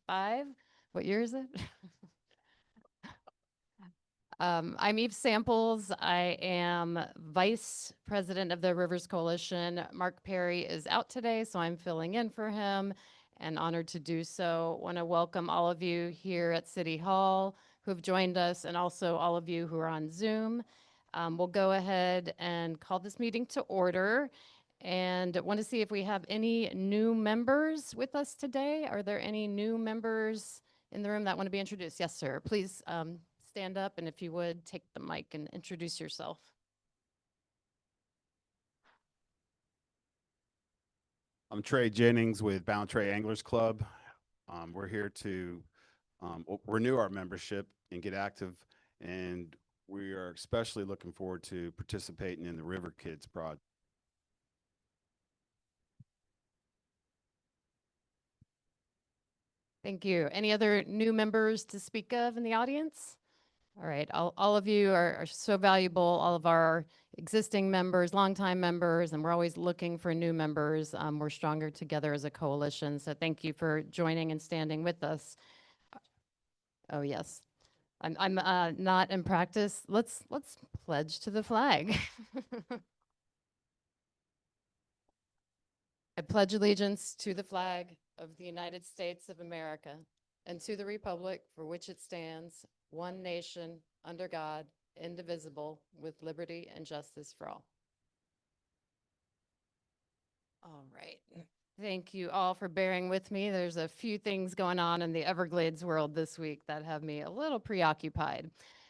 5. What year is it? I'm Eve Samples. I am Vice President of the Rivers Coalition. Mark Perry is out today, so I'm filling in for him and honored to do so. Want to welcome all of you here at City Hall who have joined us and also all of you who are on Zoom. We'll go ahead and call this meeting to order and want to see if we have any new members with us today. Are there any new members in the room that want to be introduced? Yes, sir. Please stand up, and if you would, take the mic and introduce yourself. I'm Trey Jennings with Bound Trey Anglers Club. We're here to renew our membership and get active, and we are especially looking forward to participating in the River Kids project. Thank you. Any other new members to speak of in the audience? All right, all of you are so valuable, all of our existing members, longtime members, and we're always looking for new members. We're stronger together as a coalition, so thank you for joining and standing with us. Oh, yes. I'm not in practice. Let's pledge to the flag. I pledge allegiance to the flag of the United States of America and to the republic for which it stands, one nation, under God, indivisible, with liberty and justice for all. All right. Thank you all for bearing with me. There's a few things going on in the Everglades world this week that have me a little preoccupied.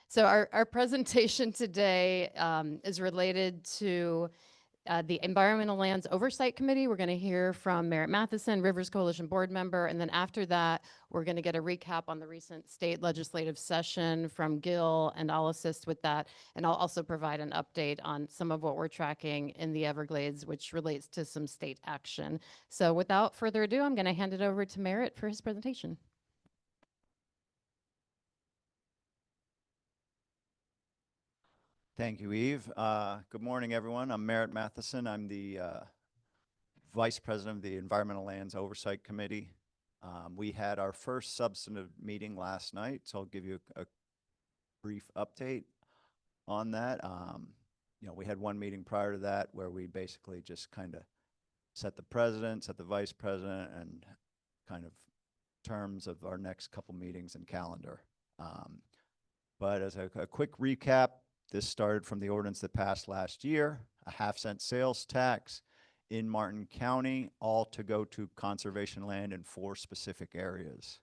So our presentation today is related to the Environmental Lands Oversight Committee. We're going to hear from Merritt Matheson, Rivers Coalition board member, and then after that, we're going to get a recap on the recent state legislative session from Gil, and I'll assist with that. And I'll also provide an update on some of what we're tracking in the Everglades, which relates to some state action. So without further ado, I'm going to hand it over to Merritt for his presentation. Thank you, Eve. Good morning, everyone. I'm Merritt Matheson. I'm the Vice President of the Environmental Lands Oversight Committee. We had our first substantive meeting last night, so I'll give you a brief update on that. We had one meeting prior to that where we basically just kind of set the president, set the vice president, and kind of terms of our next couple meetings and calendar. But as a quick recap, this started from the ordinance that passed last year, a 1/2-cent sales tax in Martin County, all to go to conservation land in 4 specific areas.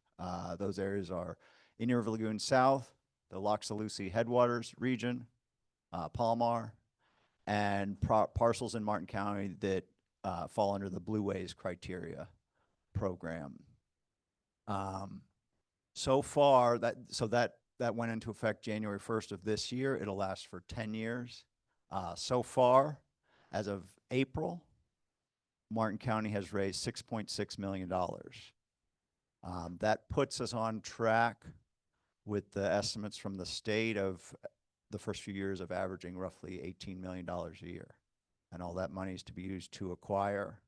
Those areas are Indian River Lagoon South, the Loxalucy Headwaters region, Palmar, and parcels in Martin County that fall under the Blue Ways criteria program. So far, that went into effect January 1st of this year. It'll last for 10 years. So far, as of April, Martin County has raised $6.6 million. That puts us on track with the estimates from the state of the first few years of averaging roughly $18 million a year. And all that money is to be used to acquire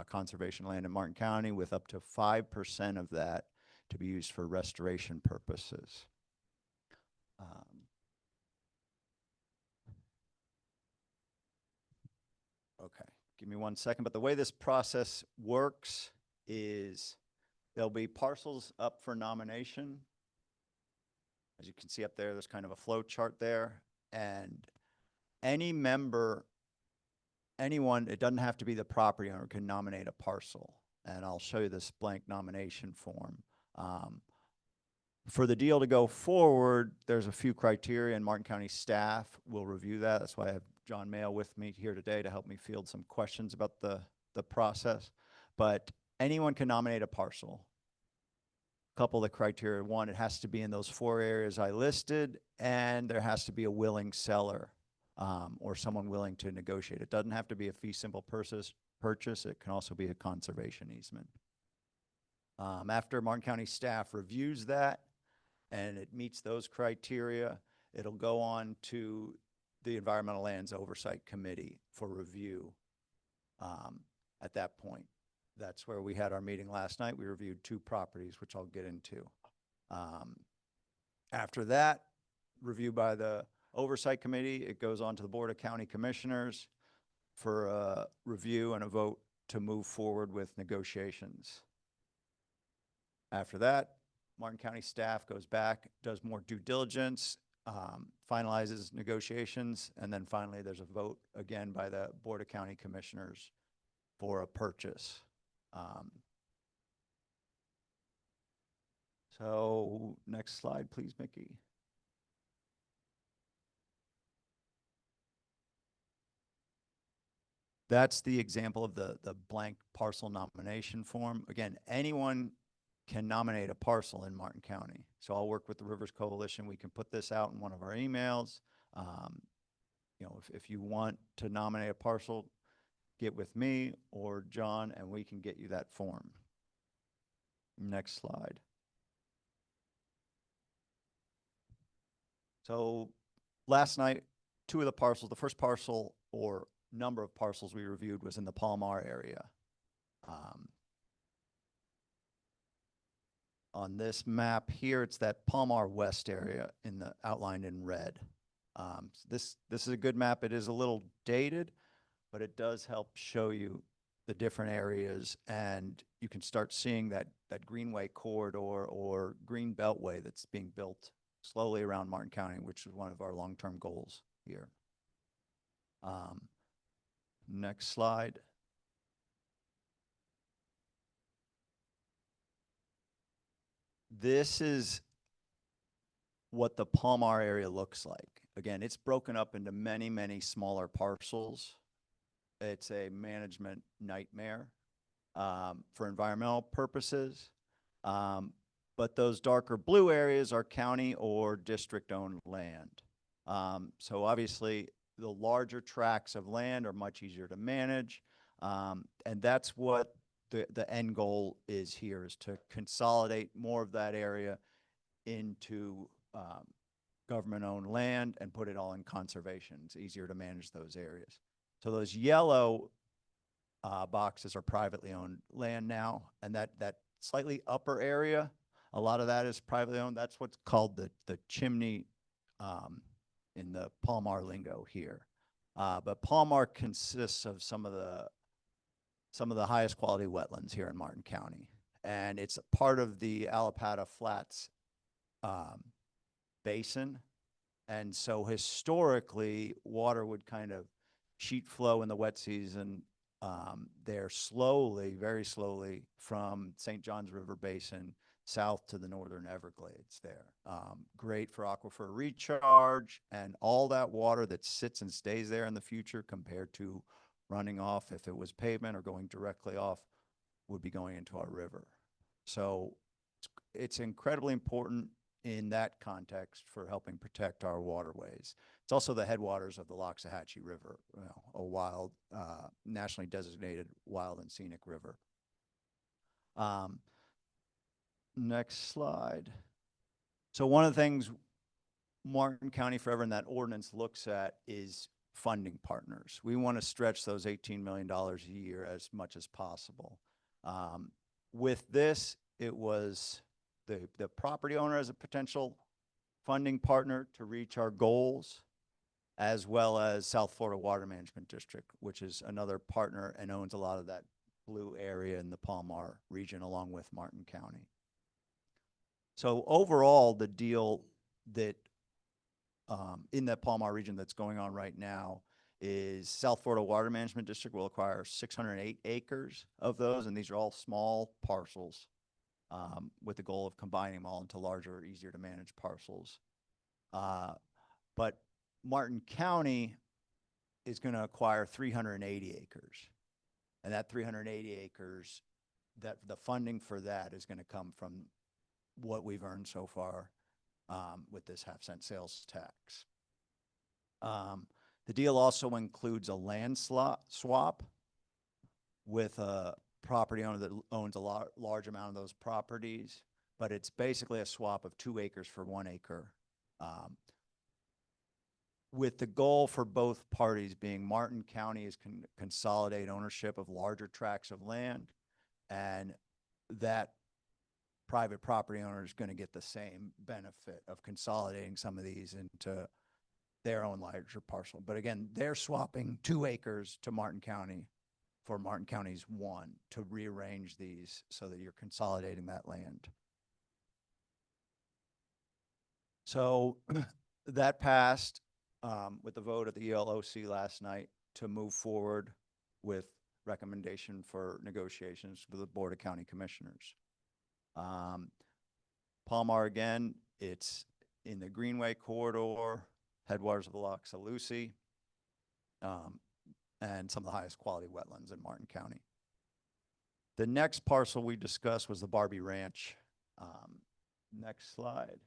conservation land in Martin County, with up to 5% of that to be used for restoration purposes. Okay, give me 1 second. But the way this process works is there'll be parcels up for nomination. As you can see up there, there's kind of a flow chart there. And any member, anyone, it doesn't have to be the property owner, can nominate a parcel. And I'll show you this blank nomination form. For the deal to go forward, there's a few criteria, and Martin County staff will review that. That's why I have John Mayo with me here today to help me field some questions about the process. But anyone can nominate a parcel. A couple of the criteria: 1, it has to be in those 4 areas I listed, and there has to be a willing seller or someone willing to negotiate. It doesn't have to be a fee simple purchase. It can also be a conservation easement. After Martin County staff reviews that and it meets those criteria, it'll go on to the Environmental Lands Oversight Committee for review at that point. that's where we had our meeting last night. We reviewed 2 properties, which I'll get into. After that, review by the Oversight Committee, it goes on to the Board of County Commissioners for a review and a vote to move forward with negotiations. After that, Martin County staff goes back, does more due diligence, finalizes negotiations, and then finally there's a vote again by the Board of County Commissioners for a purchase. So next slide, please, Mickey. That's the example of the blank parcel nomination form. Again, anyone can nominate a parcel in Martin County. So I'll work with the Rivers Coalition. We can put this out in one of our emails. You know, if you want to nominate a parcel, get with me or John and we can get you that form. Next slide. So last night, 2 of the parcels, the first parcel or number of parcels we reviewed was in the Palmar area. On this map here, it's that Palmar West area in the outlined in red. This is a good map. It is a little dated, but it does help show you the different areas, and you can start seeing that Greenway corridor or Green Beltway that's being built slowly around Martin County, which is one of our long-term goals here. Next slide. This is what the Palmar area looks like. Again, it's broken up into many, many smaller parcels. It's a management nightmare for environmental purposes. But those darker blue areas are county or district-owned land. So obviously, the larger tracts of land are much easier to manage. And that's what the end goal is here, is to consolidate more of that area into government-owned land and put it all in conservation. It's easier to manage those areas. So those yellow boxes are privately owned land now, and that slightly upper area, a lot of that is privately owned. That's what's called the chimney in the Palmar lingo here. But Palmar consists of some of the highest quality wetlands here in Martin County, and it's a part of the Allapattah Flats basin. And so historically, water would kind of sheet flow in the wet season there slowly, very slowly, from St. Johns River Basin south to the northern Everglades there. Great for aquifer recharge, and all that water that sits and stays there in the future compared to running off if it was pavement or going directly off would be going into our river. So it's incredibly important in that context for helping protect our waterways. It's also the headwaters of the Loxahatchee River, you know, a wild, nationally designated wild and scenic river. Next slide. So one of the things Martin County Forever and that ordinance looks at is funding partners. We want to stretch those $18 million a year as much as possible. With this, it was the property owner as a potential funding partner to reach our goals, as well as South Florida Water Management District, which is another partner and owns a lot of that blue area in the Palmar region along with Martin County. So overall, the deal that in that Palmar region that's going on right now is South Florida Water Management District will acquire 608 acres of those, and these are all small parcels with the goal of combining them all into larger, easier to manage parcels. But Martin County is going to acquire 380 acres. And that 380 acres, that the funding for that is going to come from what we've earned so far with this half-cent sales tax. The deal also includes a land swap with a property owner that owns a large amount of those properties, but it's basically a swap of 2 acres for 1 acre. With the goal for both parties being Martin County is consolidate ownership of larger tracts of land, and that private property owner is going to get the same benefit of consolidating some of these into their own larger parcel. But again, they're swapping 2 acres to Martin County for Martin County's 1 to rearrange these so that you're consolidating that land. So that passed with the vote at the ELOC last night to move forward with recommendation for negotiations with the Board of County Commissioners. Palmar, again, it's in the Greenway corridor, headwaters of the Loxalucy, and some of the highest quality wetlands in Martin County. The next parcel we discussed was the Barbie Ranch. Next slide.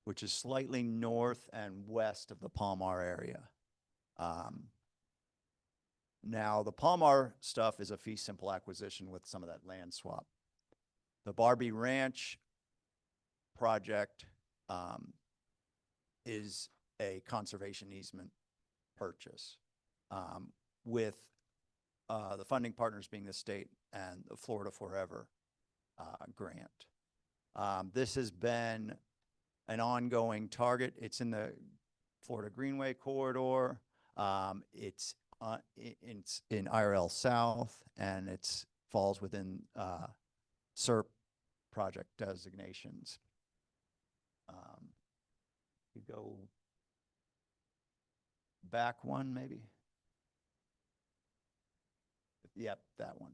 Which is slightly north and west of the Palmar area. Now, the Palmar stuff is a fee simple acquisition with some of that land swap. The Barbie Ranch project is a conservation easement purchase with the funding partners being the state and the Florida Forever grant. This has been an ongoing target. It's in the Florida Greenway corridor. It's in IRL South, and it falls within SERP project designations. You go back one, maybe. Yep, that one.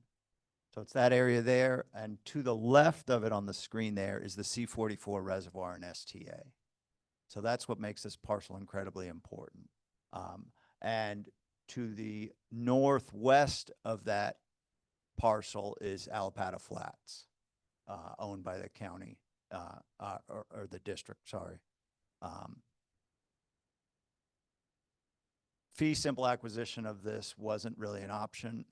So it's that area there, and to the left of it on the screen there is the C-44 reservoir in STA. So that's what makes this parcel incredibly important. And to the northwest of that parcel is Alapata Flats, owned by the county, or the district, sorry. Fee simple acquisition of this wasn't really an option,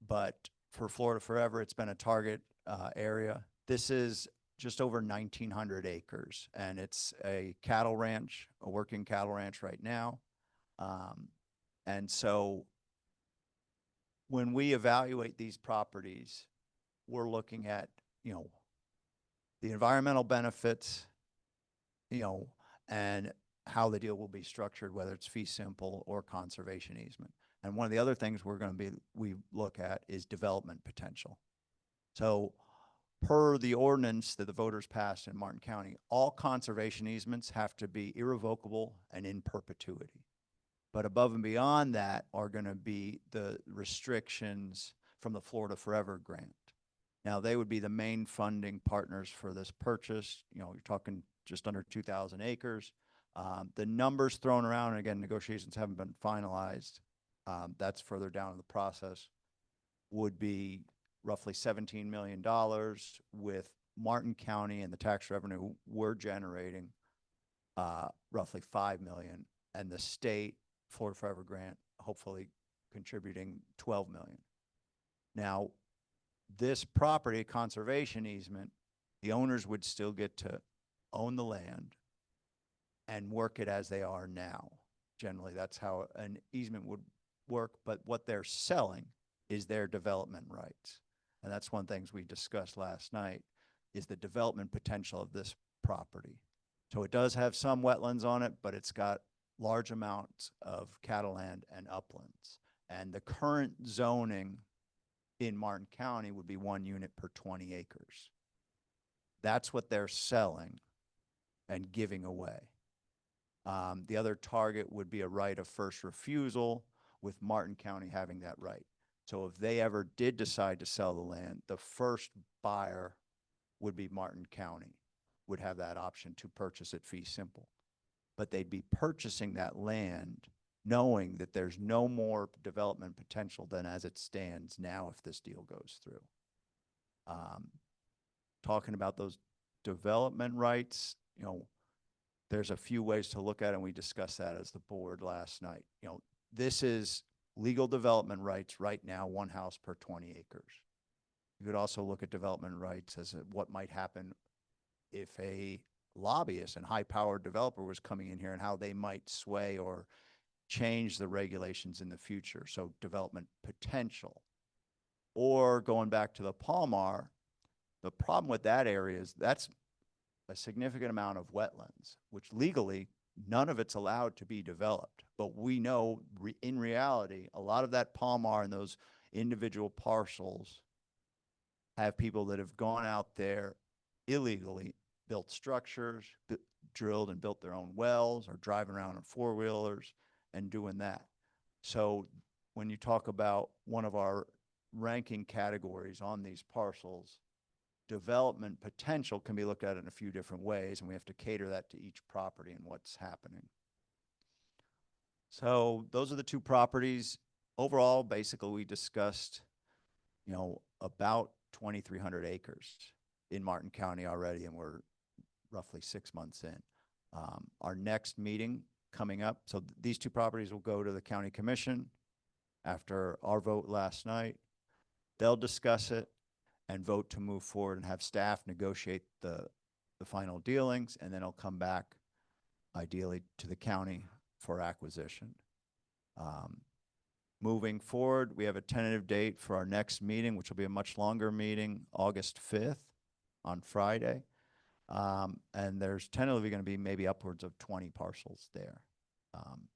but for Florida Forever, it's been a target area. This is just over 1,900 acres, and it's a cattle ranch, a working cattle ranch right now. And so when we evaluate these properties, we're looking at, the environmental benefits, and how the deal will be structured, whether it's fee simple or conservation easement. And one of the other things we look at is development potential. So per the ordinance that the voters passed in Martin County, all conservation easements have to be irrevocable and in perpetuity. But above and beyond that are going to be the restrictions from the Florida Forever grant. Now, they would be the main funding partners for this purchase. You're talking just under 2,000 acres. The numbers thrown around, and again, negotiations haven't been finalized. That's further down in the process, would be roughly $17 million, with Martin County and the tax revenue we're generating roughly $5 million, and the state Florida Forever grant hopefully contributing $12 million. Now, this property conservation easement, the owners would still get to own the land and work it as they are now. Generally, that's how an easement would work, but what they're selling is their development rights. And that's one of the things we discussed last night, is the development potential of this property. So it does have some wetlands on it, but it's got large amounts of cattle land and uplands. And the current zoning in Martin County would be 1 unit per 20 acres. That's what they're selling and giving away. The other target would be a right of first refusal, with Martin County having that right. So if they ever did decide to sell the land, the first buyer would be Martin County, would have that option to purchase it fee simple. But they'd be purchasing that land knowing that there's no more development potential than as it stands now if this deal goes through. Talking about those development rights, there's a few ways to look at it, and we discussed that as the board last night. This is legal development rights right now, 1 house per 20 acres. You could also look at development rights as what might happen if a lobbyist and high-powered developer was coming in here, and how they might sway or change the regulations in the future. So development potential. or going back to the Palmar, the problem with that area is that's a significant amount of wetlands, which legally none of it's allowed to be developed. But we know in reality, a lot of that Palmar and those individual parcels have people that have gone out there illegally, built structures, drilled and built their own wells, or driving around in four-wheelers and doing that. So when you talk about one of our ranking categories on these parcels, development potential can be looked at in a few different ways, and we have to cater that to each property and what's happening. So those are the two properties. Overall, basically, we discussed, about 2,300 acres in Martin County already, and we're roughly 6 months in. Our next meeting coming up, so these two properties will go to the county commission after our vote last night. They'll discuss it and vote to move forward and have staff negotiate the final dealings, and then it'll come back ideally to the county for acquisition. Moving forward, we have a tentative date for our next meeting, which will be a much longer meeting, August 5th on Friday. And there's tentatively going to be maybe upwards of 20 parcels there.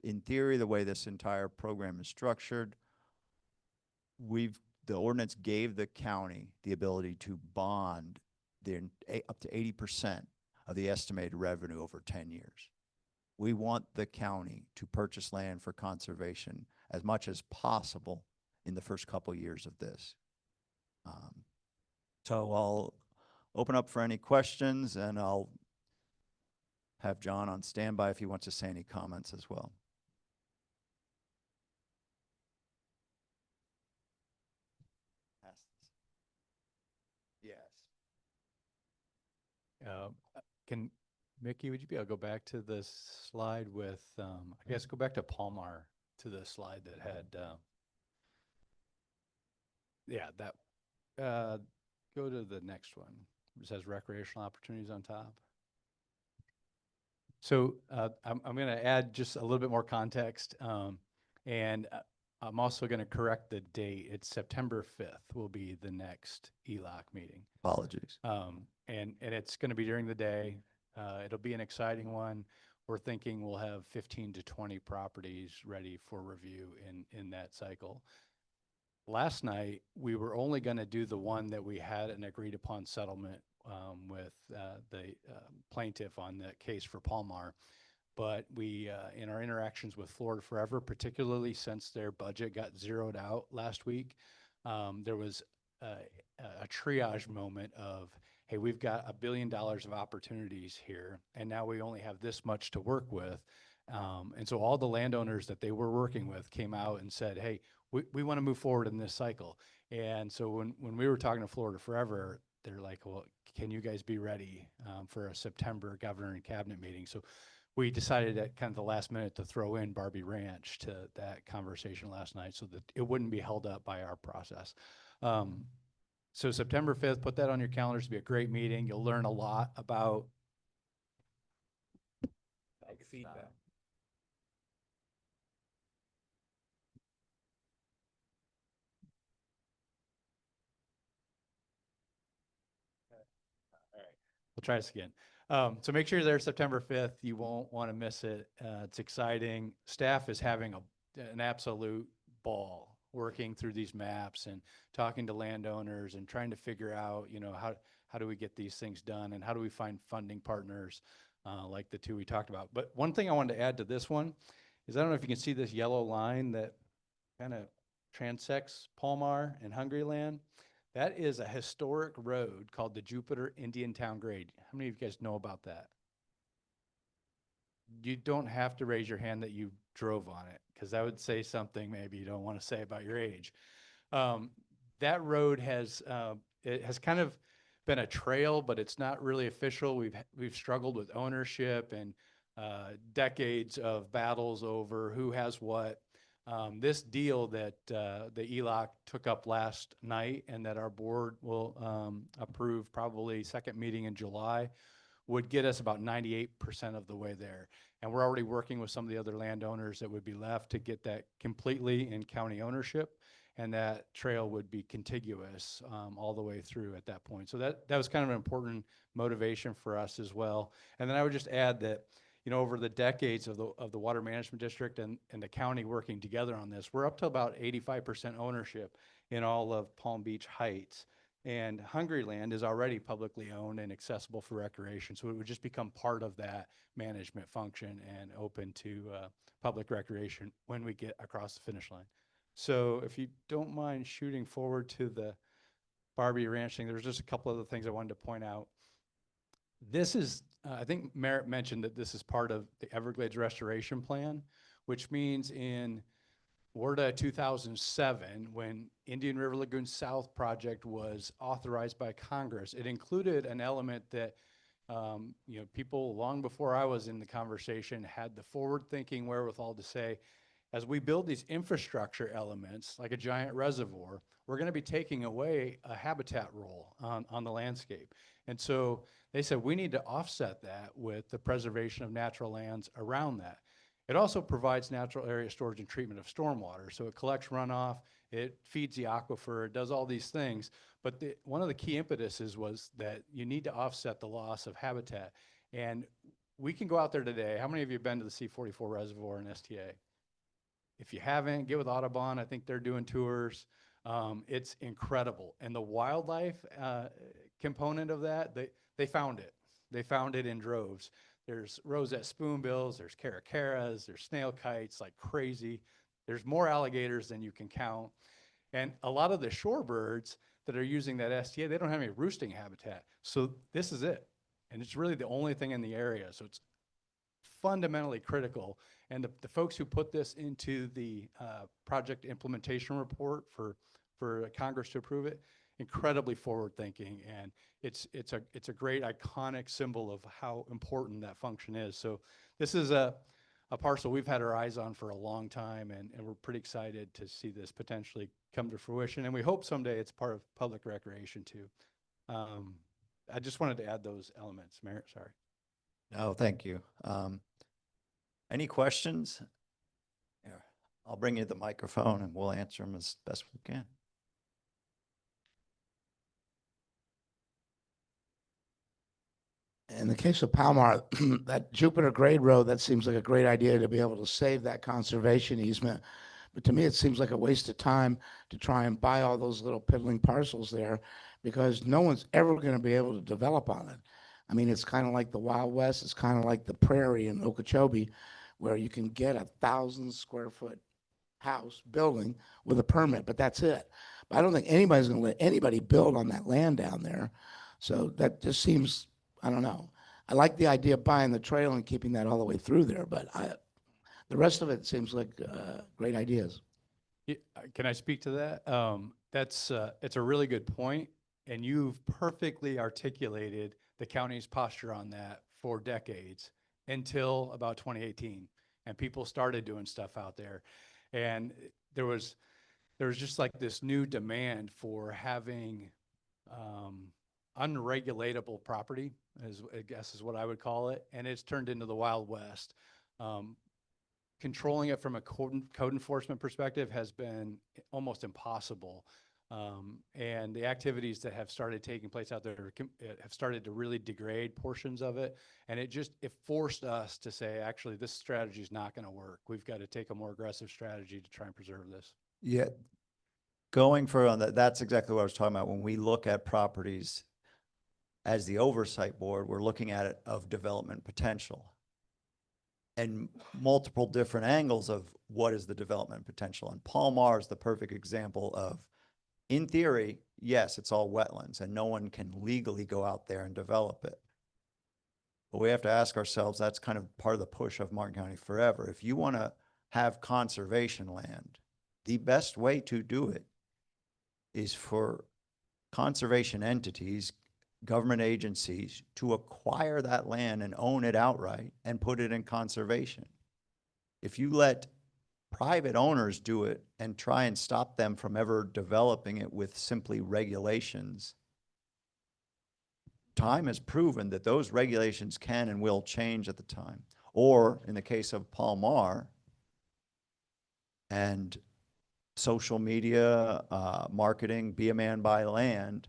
In theory, the way this entire program is structured, the ordinance gave the county the ability to bond up to 80% of the estimated revenue over 10 years. We want the county to purchase land for conservation as much as possible in the first couple years of this. So I'll open up for any questions, and I'll have John on standby if he wants to say any comments as well. Yes. Can Mickey, would you be able to go back to this slide with, I guess go back to Palmar, to the slide that had, go to the next one. It says recreational opportunities on top. So I'm going to add just a little bit more context, and I'm also going to correct the date. It's September 5th will be the next ELOC meeting. Apologies. And it's going to be during the day. It'll be an exciting one. We're thinking we'll have 15 to 20 properties ready for review in that cycle. Last night, we were only going to do the one that we had an agreed upon settlement with the plaintiff on the case for Palmar. But we, in our interactions with Florida Forever, particularly since their budget got zeroed out last week, there was a triage moment of, hey, we've got $1 billion of opportunities here, and now we only have this much to work with. And so all the landowners that they were working with came out and said, hey, we want to move forward in this cycle. And so when we were talking to Florida Forever, they're like, well, can you guys be ready for a September governor and cabinet meeting? So we decided at kind of the last minute to throw in Barbie Ranch to that conversation last night so that it wouldn't be held up by our process. So September 5th, put that on your calendars. It'll be a great meeting. You'll learn a lot about feedback. All right, we'll try this again. So make sure you're there September 5th. You won't want to miss it. It's exciting. Staff is having an absolute ball working through these maps and talking to landowners and trying to figure out, how do we get these things done and how do we find funding partners like the two we talked about. But one thing I wanted to add to this one is, I don't know if you can see this yellow line that kind of transects Palmar and Hungryland. That is a historic road called the Jupiter Indian Town Grade. How many of you guys know about that? You don't have to raise your hand that you drove on it, because that would say something maybe you don't want to say about your age. That road has it has kind of been a trail, but it's not really official. We've struggled with ownership and decades of battles over who has what. This deal that the ELOC took up last night and that our board will approve probably second meeting in July would get us about 98% of the way there. And we're already working with some of the other landowners that would be left to get that completely in county ownership. and that trail would be contiguous all the way through at that point. So that was kind of an important motivation for us as well. And then I would just add that, over the decades of the Water Management District and the county working together on this, we're up to about 85% ownership in all of Palm Beach Heights. And Hungryland is already publicly owned and accessible for recreation. So it would just become part of that management function and open to public recreation when we get across the finish line. So if you don't mind shooting forward to the Barbie Ranch thing, there's just a couple other things I wanted to point out. This is, I think Merritt mentioned that this is part of the Everglades Restoration Plan, which means in WRDA 2007, when Indian River Lagoon South project was authorized by Congress, it included an element that people long before I was in the conversation had the forward-thinking wherewithal to say, as we build these infrastructure elements, like a giant reservoir, we're going to be taking away a habitat role on the landscape. And so they said we need to offset that with the preservation of natural lands around that. It also provides natural area storage and treatment of stormwater. So it collects runoff, it feeds the aquifer, it does all these things. But one of the key impetuses was that you need to offset the loss of habitat. And we can go out there today. How many of you have been to the C-44 reservoir in STA? If you haven't, get with Audubon. I think they're doing tours. It's incredible. And the wildlife component of that, they found it. They found it in droves. There's roseate spoonbills, there's caracaras, there's snail kites like crazy. There's more alligators than you can count. And a lot of the shorebirds that are using that STA, they don't have any roosting habitat. So this is it. And it's really the only thing in the area. So it's fundamentally critical. And the folks who put this into the project implementation report for Congress to approve it, incredibly forward thinking. And it's a great iconic symbol of how important that function is. So this is a parcel we've had our eyes on for a long time, and we're pretty excited to see this potentially come to fruition. And we hope someday it's part of public recreation too. I just wanted to add those elements. Merritt, sorry. No, thank you. Any questions? Here, I'll bring you the microphone and we'll answer them as best we can. In the case of Palomar, that Jupiter Grade Road, that seems like a great idea to be able to save that conservation easement. But to me, it seems like a waste of time to try and buy all those little piddling parcels there because no one's ever going to be able to develop on it. I mean, it's kind of like the Wild West. It's kind of like the prairie in Okeechobee, where you can get 1,000 square foot house building with a permit, but that's it. But I don't think anybody's going to let anybody build on that land down there. So that just seems, I don't know. I like the idea of buying the trail and keeping that all the way through there, but the rest of it seems like great ideas. Can I speak to that? It's a really good point, and you've perfectly articulated the county's posture on that for decades until about 2018, and people started doing stuff out there, and there was just like this new demand for having unregulatable property, I guess is what I would call it, and it's turned into the Wild West. Controlling it from a code enforcement perspective has been almost impossible. And the activities that have started taking place out there have started to really degrade portions of it. And it forced us to say, actually, this strategy is not going to work. We've got to take a more aggressive strategy to try and preserve this. Yeah, going further on that, that's exactly what I was talking about. When we look at properties as the oversight board, we're looking at it of development potential and multiple different angles of what is the development potential. And Palomar is the perfect example of, in theory, yes, it's all wetlands and no one can legally go out there and develop it. But we have to ask ourselves, that's kind of part of the push of Martin County Forever. If you want to have conservation land, the best way to do it is for conservation entities, government agencies, to acquire that land and own it outright and put it in conservation. If you let private owners do it and try and stop them from ever developing it with simply regulations, time has proven that those regulations can and will change at the time. Or in the case of Palomar, and social media, marketing, be a man, buy land,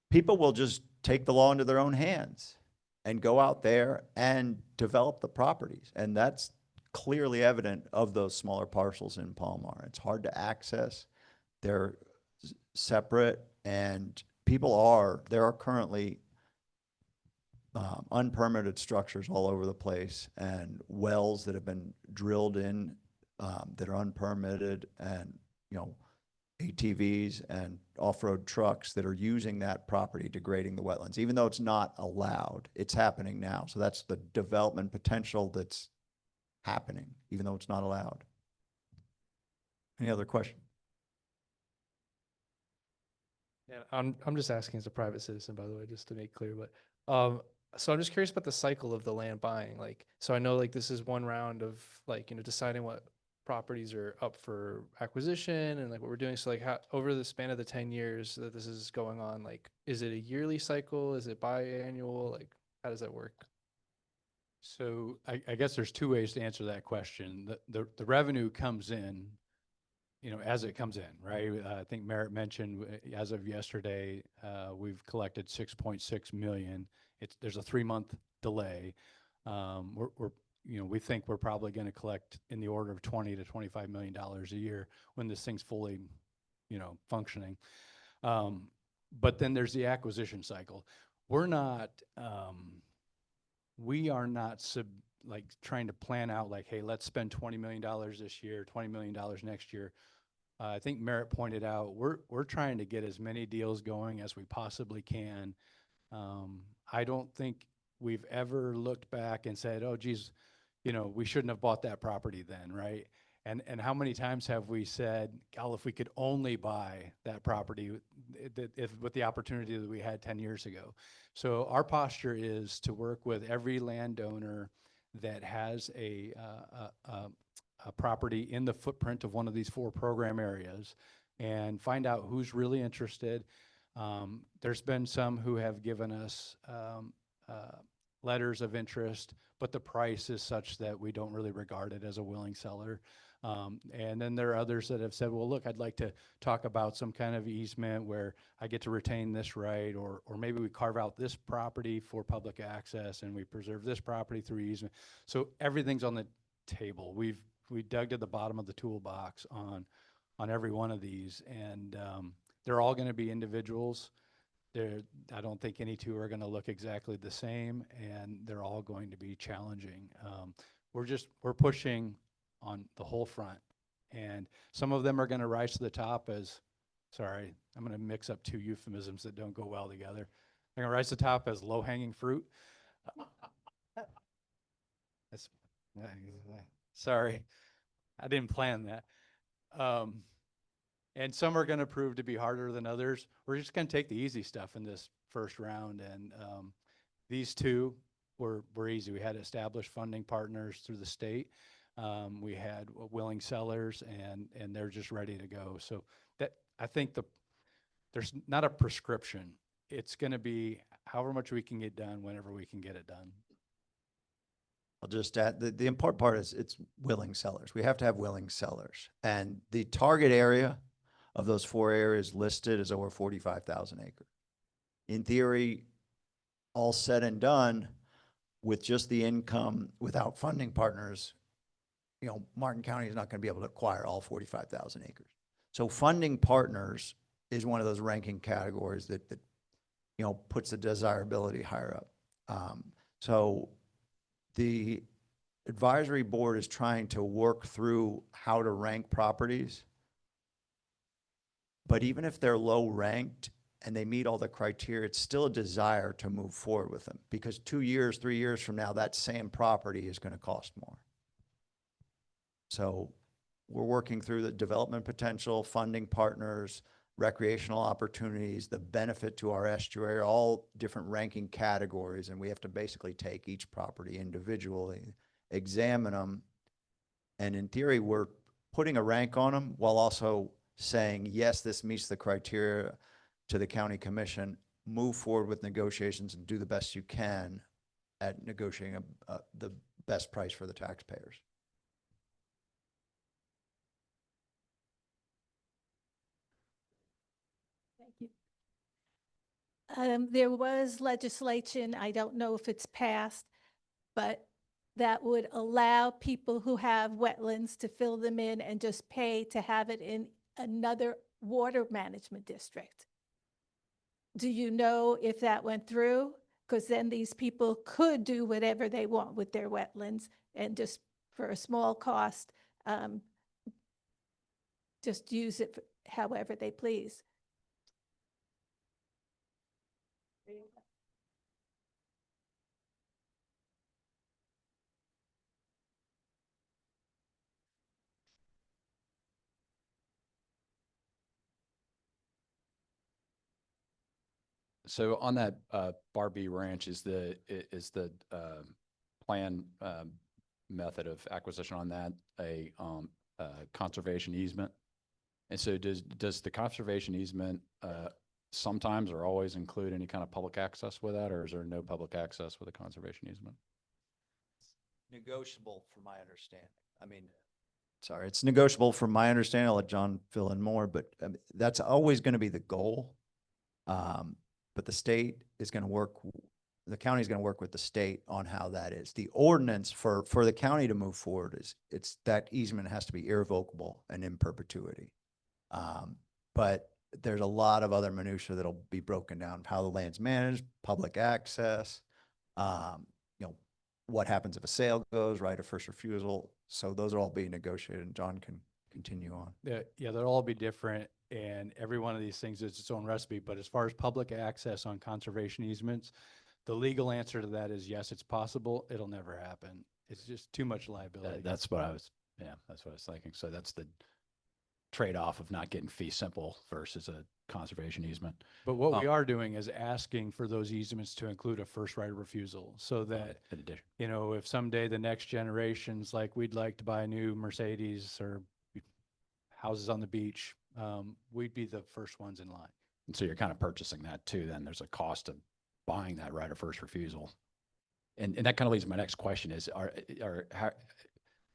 people will just take the law into their own hands and go out there and develop the properties. And that's clearly evident of those smaller parcels in Palmar. It's hard to access. They're separate, and there are currently unpermitted structures all over the place, and wells that have been drilled in that are unpermitted, and, you know, ATVs and off-road trucks that are using that property, degrading the wetlands. Even though it's not allowed, it's happening now. So that's the development potential that's happening, even though it's not allowed. Any other question? Yeah, I'm just asking as a private citizen, by the way, just to make clear, but so I'm just curious about the cycle of the land buying. Like, so I know like this is one round of like, you know, deciding what properties are up for acquisition and like what we're doing. So like how over the span of the 10 years that this is going on, like is it a yearly cycle? Is it biannual? Like how does that work? So I guess there's two ways to answer that question. The revenue comes in, you know, as it comes in, right? I think Merritt mentioned as of yesterday, we've collected 6.6 million. There's a 3-month delay. You know, we think we're probably going to collect in the order of $20 to $25 million a year when this thing's fully, you know, functioning. But then there's the acquisition cycle. We are not like trying to plan out like, hey, let's spend $20 million this year, $20 million next year. I think Merritt pointed out, we're trying to get as many deals going as we possibly can. I don't think we've ever looked back and said, oh, geez, you know, we shouldn't have bought that property then, right? And how many times have we said, God, if we could only buy that property with the opportunity that we had 10 years ago. So our posture is to work with every landowner that has a property in the footprint of one of these 4 program areas and find out who's really interested. There's been some who have given us letters of interest, but the price is such that we don't really regard it as a willing seller. And then there are others that have said, well, look, I'd like to talk about some kind of easement where I get to retain this right, or maybe we carve out this property for public access and we preserve this property through easement. So everything's on the table. We dug to the bottom of the toolbox on every one of these, and they're all going to be individuals. I don't think any two are going to look exactly the same, and they're all going to be challenging. We're pushing on the whole front, and some of them are going to rise to the top as, sorry, I'm going to mix up 2 euphemisms that don't go well together. They're going to rise to the top as low-hanging fruit. Sorry, I didn't plan that. And some are going to prove to be harder than others. We're just going to take the easy stuff in this first round. And these 2 were easy. We had established funding partners through the state. We had willing sellers, and they're just ready to go. So that, I think there's not a prescription. It's going to be however much we can get done whenever we can get it done. I'll just add, the important part is it's willing sellers. We have to have willing sellers. And the target area of those 4 areas listed is over 45,000 acres. In theory, all said and done, with just the income without funding partners, you know, Martin County is not going to be able to acquire all 45,000 acres. So funding partners is one of those ranking categories that you know, puts the desirability higher up. So the advisory board is trying to work through how to rank properties. But even if they're low ranked and they meet all the criteria, it's still a desire to move forward with them, because 2 years, 3 years from now, that same property is going to cost more. So we're working through the development potential, funding partners, recreational opportunities, the benefit to our estuary, all different ranking categories. And we have to basically take each property individually, examine them. And in theory, we're putting a rank on them while also saying, yes, this meets the criteria to the county commission, move forward with negotiations and do the best you can at negotiating the best price for the taxpayers. There was legislation, I don't know if it's passed, but that would allow people who have wetlands to fill them in and just pay to have it in another water management district. Do you know if that went through? Because then these people could do whatever they want with their wetlands and just for a small cost, just use it however they please. So on that Barbie Ranch is the plan method of acquisition on that a conservation easement? And so does the conservation easement sometimes or always include any kind of public access with that, or is there no public access with a conservation easement? Negotiable from my understanding. I mean, sorry, it's negotiable from my understanding. I'll let John fill in more, but that's always going to be the goal. But the state is going to work, the county is going to work with the state on how that is. The ordinance for the county to move forward is that easement has to be irrevocable and in perpetuity. But there's a lot of other minutia that'll be broken down, how the land's managed, public access, what happens if a sale goes, right of first refusal. So those are all being negotiated, and John can continue on. Yeah, they'll all be different, and every one of these things is its own recipe. But as far as public access on conservation easements, the legal answer to that is yes, it's possible. It'll never happen. It's just too much liability. That's what I was thinking. So that's the trade-off of not getting fee simple versus a conservation easement. But what we are doing is asking for those easements to include a first right of refusal, so that, In addition. if someday the next generation's like, we'd like to buy a new Mercedes or houses on the beach, we'd be the first ones in line. And so you're kind of purchasing that too, then there's a cost of buying that right of first refusal. And that kind of leads to my next question is, are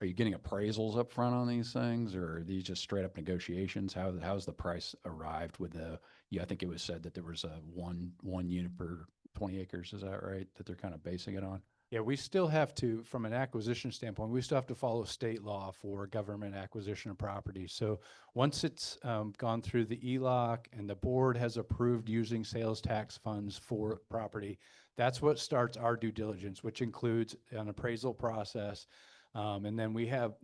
you getting appraisals up front on these things, or are these just straight up negotiations? How's the price arrived with I think it was said that there was a one unit per 20 acres. Is that right? That they're kind of basing it on? Yeah, we still have to, from an acquisition standpoint, we still have to follow state law for government acquisition of property. So once it's gone through the ELOC and the board has approved using sales tax funds for property, that's what starts our due diligence, which includes an appraisal process. And then we have,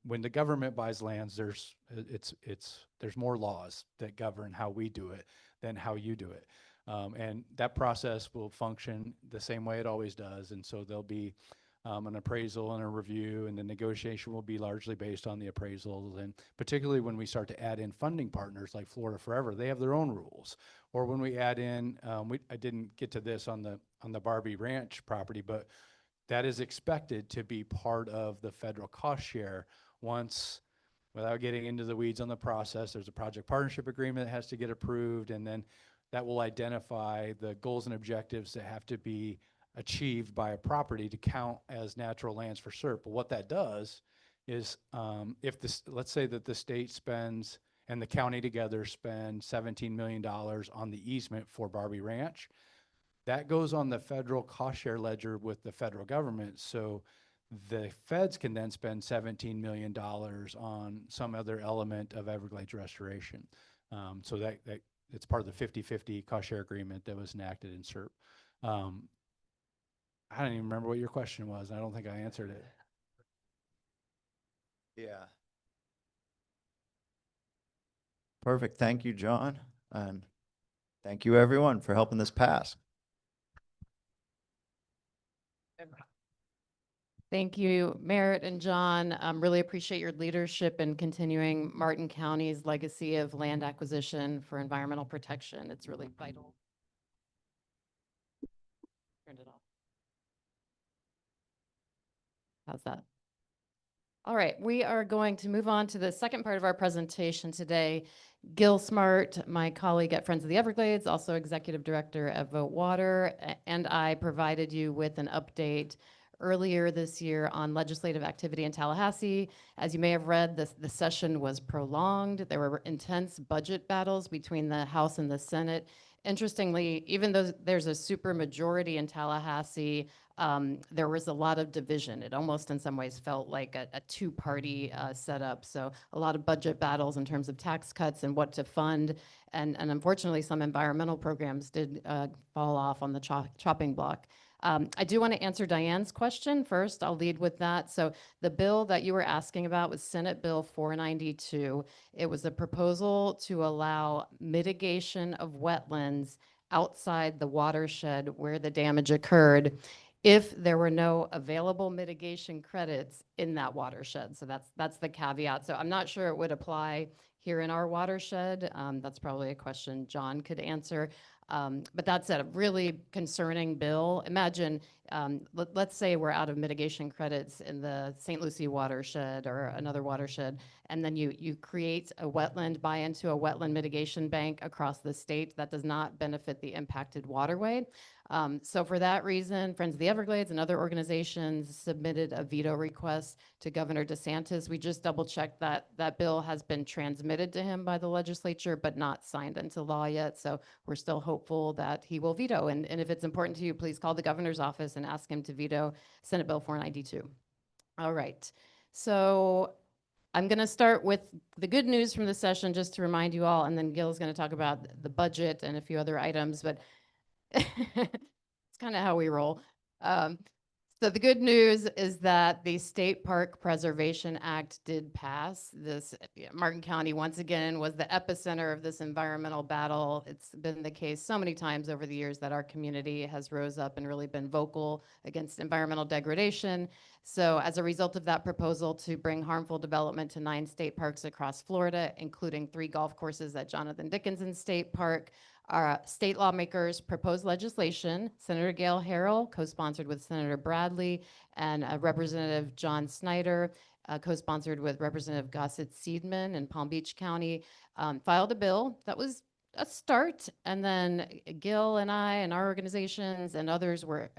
when the government buys lands, there's more laws that govern how we do it than how you do it. And that process will function the same way it always does. And so there'll be an appraisal and a review, and the negotiation will be largely based on the appraisals. And particularly when we start to add in funding partners like Florida Forever, they have their own rules. Or when we add in, I didn't get to this on the Barbie Ranch property, but that is expected to be part of the federal cost share once, without getting into the weeds on the process, there's a project partnership agreement that has to get approved, and then that will identify the goals and objectives that have to be achieved by a property to count as natural lands for CERP. But what that does is, let's say that the state spends and the county together spend $17 million on the easement for Barbie Ranch, that goes on the federal cost share ledger with the federal government. So the feds can then spend $17 million on some other element of Everglades restoration. So that it's part of the 50-50 cost share agreement that was enacted in CERP. I don't even remember what your question was. I don't think I answered it. Yeah. Perfect. Thank you, John. And thank you, everyone, for helping this pass. Thank you, Merritt and John. Really appreciate your leadership in continuing Martin County's legacy of land acquisition for environmental protection. It's really vital. Turned it off. How's that? All right, we are going to move on to the second part of our presentation today. Gil Smart, my colleague at Friends of the Everglades, also executive director at Vote Water, and I provided you with an update earlier this year on legislative activity in Tallahassee. As you may have read, the session was prolonged. There were intense budget battles between the House and the Senate Interestingly, even though there's a super majority in Tallahassee, there was a lot of division. It almost in some ways felt like a two-party setup. So a lot of budget battles in terms of tax cuts and what to fund. And unfortunately, some environmental programs did fall off on the chopping block. I do want to answer Diane's question first. I'll lead with that. So the bill that you were asking about was Senate Bill 492. It was a proposal to allow mitigation of wetlands outside the watershed where the damage occurred if there were no available mitigation credits in that watershed. So that's the caveat. So I'm not sure it would apply here in our watershed. That's probably a question John could answer. But that's a really concerning bill. Imagine, let's say we're out of mitigation credits in the St. Lucie watershed or another watershed, and then you create a wetland, buy into a wetland mitigation bank across the state that does not benefit the impacted waterway. So for that reason, Friends of the Everglades and other organizations submitted a veto request to Governor DeSantis. We just double checked that that bill has been transmitted to him by the legislature, but not signed into law yet. So we're still hopeful that he will veto. And if it's important to you, please call the governor's office and ask him to veto Senate Bill 492. All right. So I'm going to start with the good news from the session, just to remind you all, and then Gil's going to talk about the budget and a few other items, but it's kind of how we roll. So the good news is that the State Park Preservation Act did pass. Martin County, once again, was the epicenter of this environmental battle. It's been the case so many times over the years that our community has rose up and really been vocal against environmental degradation. So as a result of that proposal to bring harmful development to 9 state parks across Florida, including 3 golf courses at Jonathan Dickinson State Park, our state lawmakers proposed legislation. Senator Gail Harrell, co-sponsored with Senator Bradley, and Representative John Snyder, co-sponsored with Representative Gossett Seidman in Palm Beach County, filed a bill that was a start. And then Gil and I and our organizations and others were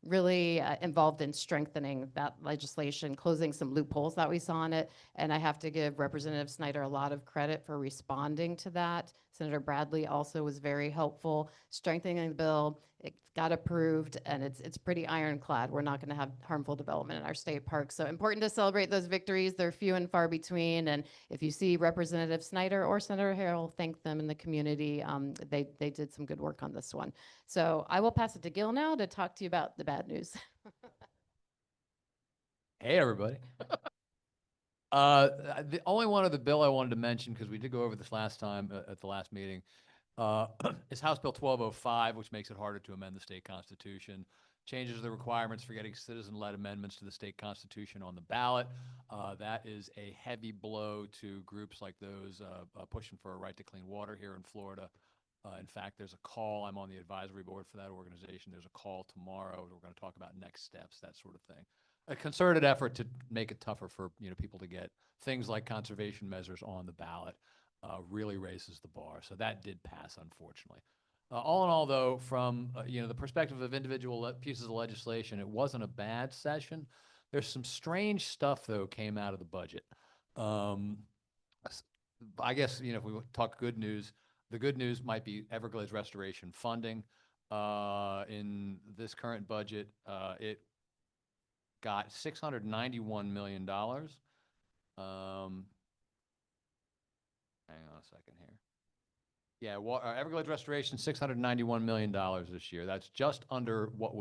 really involved in strengthening that legislation, closing some loopholes that we saw in it. And I have to give Representative Snyder a lot of credit for responding to that. Senator Bradley also was very helpful strengthening the bill. It got approved, and it's pretty ironclad. We're not going to have harmful development in our state parks. So important to celebrate those victories. They're few and far between. And if you see Representative Snyder or Senator Harrell, thank them in the community. They did some good work on this one. So I will pass it to Gil now to talk to you about the bad news. Hey, everybody. The only one of the bill I wanted to mention, because we did go over this last time at the last meeting, is House Bill 1205, which makes it harder to amend the state constitution, changes the requirements for getting citizen-led amendments to the state constitution on the ballot. That is a heavy blow to groups like those pushing for a right to clean water here in Florida. In fact, there's a call. I'm on the advisory board for that organization. There's a call tomorrow. We're going to talk about next steps, that sort of thing. A concerted effort to make it tougher for people to get things like conservation measures on the ballot really raises the bar. So that did pass, unfortunately. All in all, though, from the perspective of individual pieces of legislation, it wasn't a bad session. There's some strange stuff, though, came out of the budget. I guess if we talk good news, the good news might be Everglades restoration funding. In this current budget, it got $691 million. Hang on a second here. Yeah, Everglades restoration, $691 million this year. That's just under what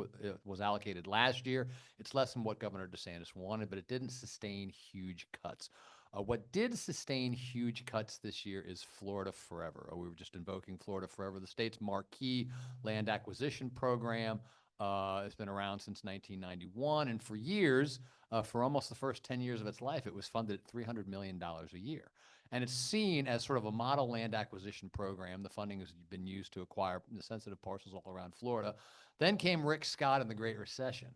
was allocated last year. It's less than what Governor DeSantis wanted, but it didn't sustain huge cuts. What did sustain huge cuts this year is Florida Forever. We were just invoking Florida Forever, the state's marquee land acquisition program. It's been around since 1991, and for years, for almost the first 10 years of its life, it was funded at $300 million a year. And it's seen as sort of a model land acquisition program. The funding has been used to acquire the sensitive parcels all around Florida. Then came Rick Scott and the Great Recession,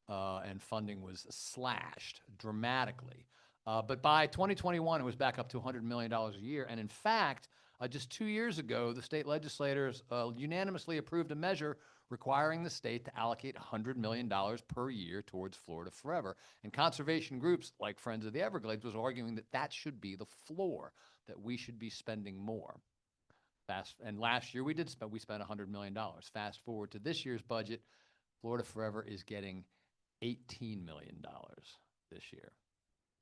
and funding was slashed dramatically. But by 2021, it was back up to $100 million a year. And in fact, just 2 years ago, the state legislators unanimously approved a measure requiring the state to allocate $100 million per year towards Florida Forever. And conservation groups like Friends of the Everglades was arguing that that should be the floor, that we should be spending more. And last year we spent $100 million. Fast forward to this year's budget, Florida Forever is getting $18 million this year.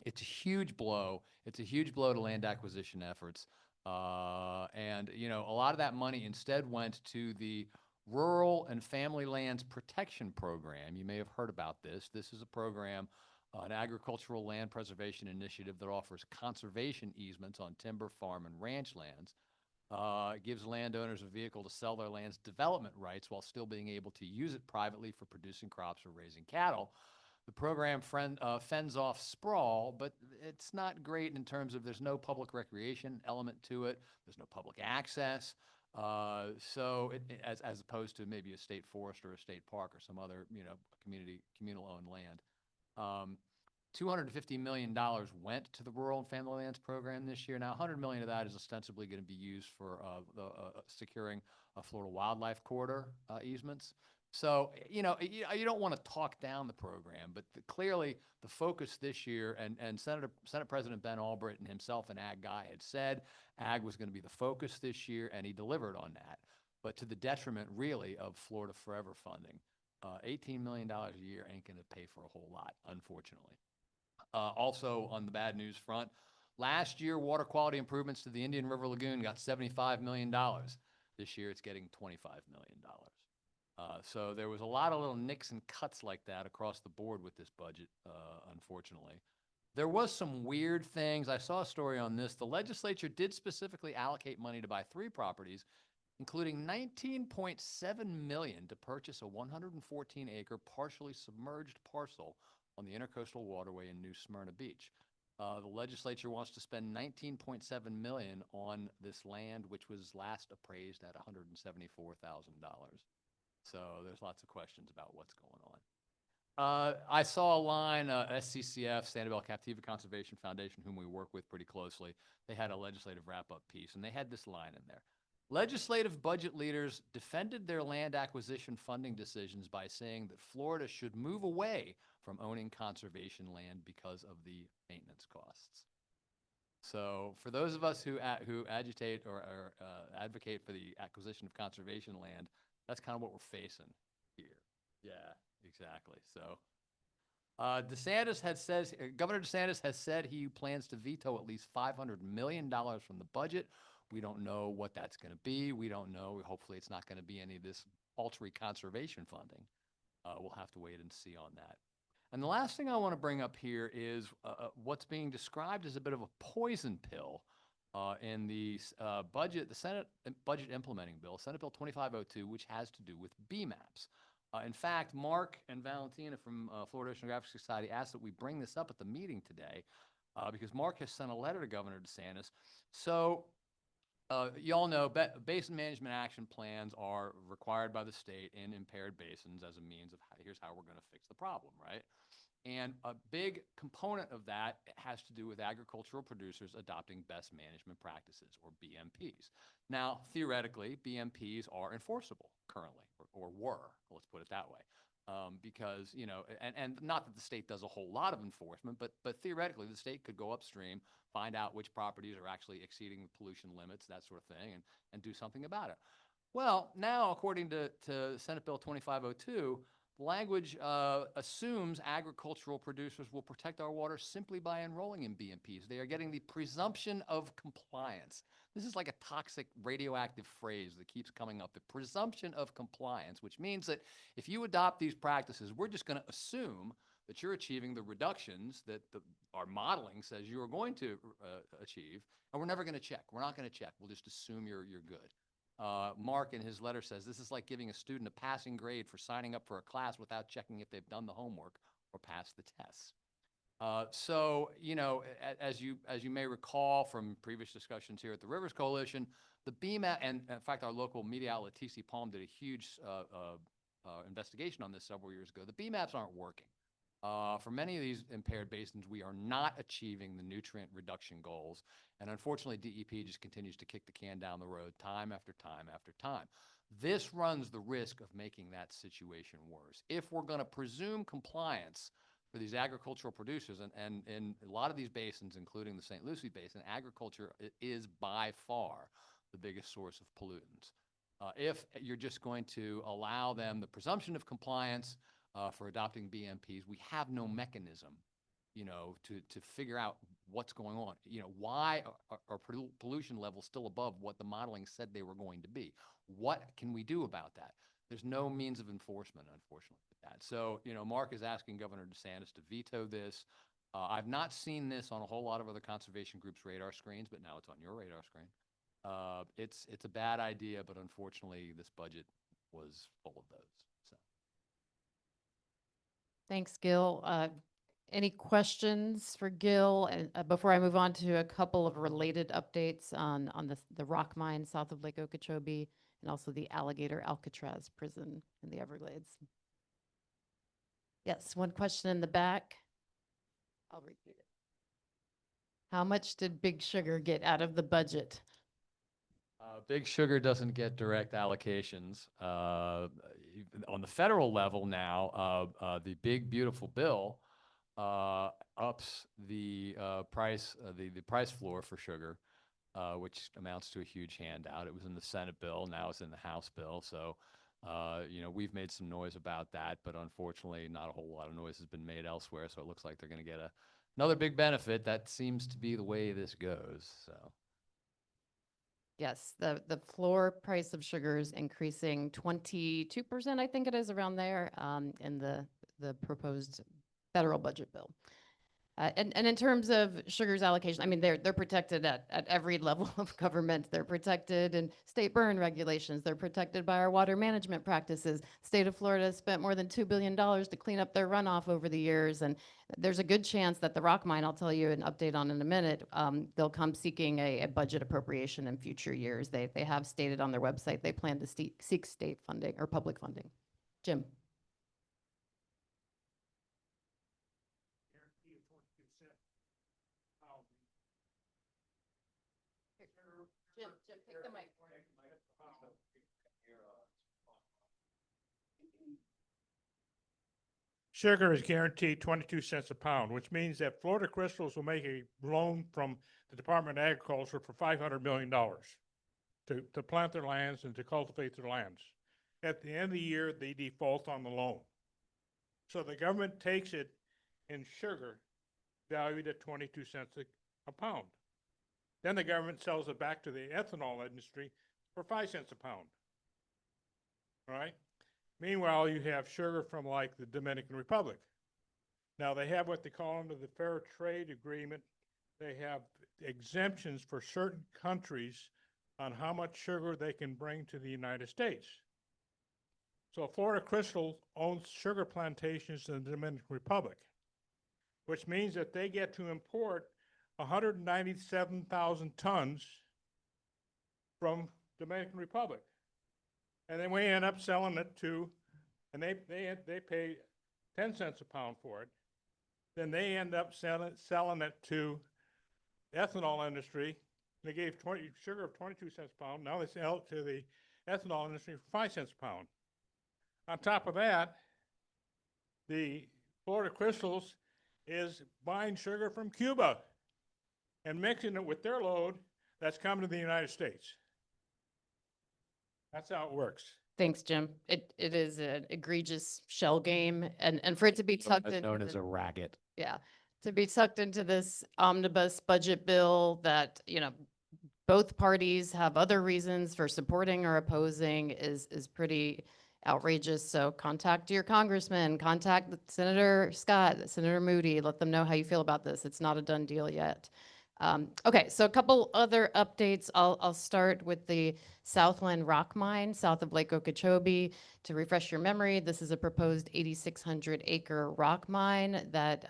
It's a huge blow. It's a huge blow to land acquisition efforts. And, a lot of that money instead went to the Rural and Family Lands Protection Program. You may have heard about this. This is a program, an agricultural land preservation initiative that offers conservation easements on timber, farm, and ranch lands. It gives landowners a vehicle to sell their land's development rights while still being able to use it privately for producing crops or raising cattle. The program fends off sprawl, but it's not great in terms of there's no public recreation element to it. There's no public access. As opposed to maybe a state forest or a state park or some other, communal-owned land. $250 million went to the Rural and Family Lands Program this year. Now, $100 million of that is ostensibly going to be used for securing Florida Wildlife Corridor easements. So, you don't want to talk down the program, but clearly the focus this year, and Senate President Ben Albrecht and himself, an ag guy, had said ag was going to be the focus this year, and he delivered on that, but to the detriment, really, of Florida Forever funding. $18 million a year ain't going to pay for a whole lot, unfortunately. Also, on the bad news front, last year, water quality improvements to the Indian River Lagoon got $75 million. This year, it's getting $25 million. So there was a lot of little nicks and cuts like that across the board with this budget, unfortunately. There was some weird things. I saw a story on this. The legislature did specifically allocate money to buy 3 properties, including $19.7 million to purchase a 114-acre partially submerged parcel on the Intercoastal Waterway in New Smyrna Beach. The legislature wants to spend $19.7 million on this land, which was last appraised at $174,000. So there's lots of questions about what's going on. I saw a line, SCCF, Sanibel Captiva Conservation Foundation, whom we work with pretty closely. They had a legislative wrap-up piece, and they had this line in there. Legislative budget leaders defended their land acquisition funding decisions by saying that Florida should move away from owning conservation land because of the maintenance costs. So for those of us who agitate or advocate for the acquisition of conservation land, that's kind of what we're facing here. Yeah, exactly. So Governor DeSantis has said he plans to veto at least $500 million from the budget. We don't know what that's going to be. We don't know. Hopefully it's not going to be any of this paltry conservation funding. We'll have to wait and see on that. And the last thing I want to bring up here is what's being described as a bit of a poison pill in the Senate Budget Implementing Bill, Senate Bill 2502, which has to do with BMAPs. In fact, Mark and Valentina from Florida Oceanographic Society asked that we bring this up at the meeting today because Mark has sent a letter to Governor DeSantis. So you all know basin management action plans are required by the state in impaired basins as a means of here's how we're going to fix the problem, right? And a big component of that has to do with agricultural producers adopting best management practices, or BMPs. Now, theoretically, BMPs are enforceable currently, or were, let's put it that way. Because, and not that the state does a whole lot of enforcement, but theoretically, the state could go upstream, find out which properties are actually exceeding the pollution limits, that sort of thing, and do something about it. Well, now, according to Senate Bill 2502, language assumes agricultural producers will protect our water simply by enrolling in BMPs. They are getting the presumption of compliance. This is like a toxic radioactive phrase that keeps coming up, the presumption of compliance, which means that if you adopt these practices, we're just going to assume that you're achieving the reductions that our modeling says you are going to achieve, and we're never going to check. We're not going to check. We'll just assume you're good. Mark in his letter says this is like giving a student a passing grade for signing up for a class without checking if they've done the homework or passed the tests. So, as you may recall from previous discussions here at the Rivers Coalition, the BMAP, and in fact, our local media outlet, TC Palm, did a huge investigation on this several years ago. The BMAPs aren't working. For many of these impaired basins, we are not achieving the nutrient reduction goals. And unfortunately, DEP just continues to kick the can down the road time after time after time. This runs the risk of making that situation worse. If we're going to presume compliance for these agricultural producers, and in a lot of these basins, including the St. Lucie Basin, agriculture is by far the biggest source of pollutants. If you're just going to allow them the presumption of compliance for adopting BMPs, we have no mechanism, to figure out what's going on. Why are pollution levels still above what the modeling said they were going to be? What can we do about that? There's no means of enforcement, unfortunately, with that. So, Mark is asking Governor DeSantis to veto this. I've not seen this on a whole lot of other conservation groups' radar screens, but now it's on your radar screen. It's a bad idea, but unfortunately, this budget was full of those. So, Thanks, Gil. Any questions for Gil? And before I move on to a couple of related updates on the rock mine south of Lake Okeechobee and also the Alligator Alcatraz prison in the Everglades. Yes, one question in the back. I'll repeat it. How much did Big Sugar get out of the budget? Big Sugar doesn't get direct allocations. On the federal level now, the big beautiful bill ups the price floor for sugar, which amounts to a huge handout. It was in the Senate bill, now it's in the House bill. So, we've made some noise about that, but unfortunately, not a whole lot of noise has been made elsewhere. So it looks like they're going to get another big benefit. That seems to be the way this goes. So. Yes, the floor price of sugar is increasing 22%, I think it is around there, in the proposed federal budget bill. And in terms of sugar's allocation, I mean, they're protected at every level of government. They're protected in state burn regulations. They're protected by our water management practices. State of Florida has spent more than $2 billion to clean up their runoff over the years. And there's a good chance that the rock mine, I'll tell you an update on in a minute, they'll come seeking a budget appropriation in future years. They have stated on their website they plan to seek state funding or public funding. Jim. Jim, take the mic. Sugar is guaranteed 22 cents a pound, which means that Florida Crystals will make a loan from the Department of Agriculture for $500 million to plant their lands and to cultivate their lands. At the end of the year, they default on the loan. So the government takes it in sugar valued at 22 cents a pound. Then the government sells it back to the ethanol industry for 5 cents a pound. All right? Meanwhile, you have sugar from like the Dominican Republic. Now they have what they call under the Fair Trade Agreement, they have exemptions for certain countries on how much sugar they can bring to the United States. So Florida Crystal owns sugar plantations in the Dominican Republic, which means that they get to import 197,000 tons from Dominican Republic. And then we end up selling it to, and they pay 10 cents a pound for it. Then they end up selling it to the ethanol industry. They gave sugar of 22 cents a pound. Now they sell it to the ethanol industry for 5 cents a pound. On top of that, the Florida Crystals is buying sugar from Cuba and mixing it with their load that's coming to the United States. That's how it works. Thanks, Jim. It is an egregious shell game, and for it to be tucked That's into known as the- a racket. yeah, to be tucked into this omnibus budget bill that, both parties have other reasons for supporting or opposing is pretty outrageous. So contact your congressman, contact Senator Scott, Senator Moody, let them know how you feel about this. It's not a done deal yet. Okay, so a couple other updates. I'll start with the Southland Rock Mine south of Lake Okeechobee. To refresh your memory, this is a proposed 8,600 acre rock mine that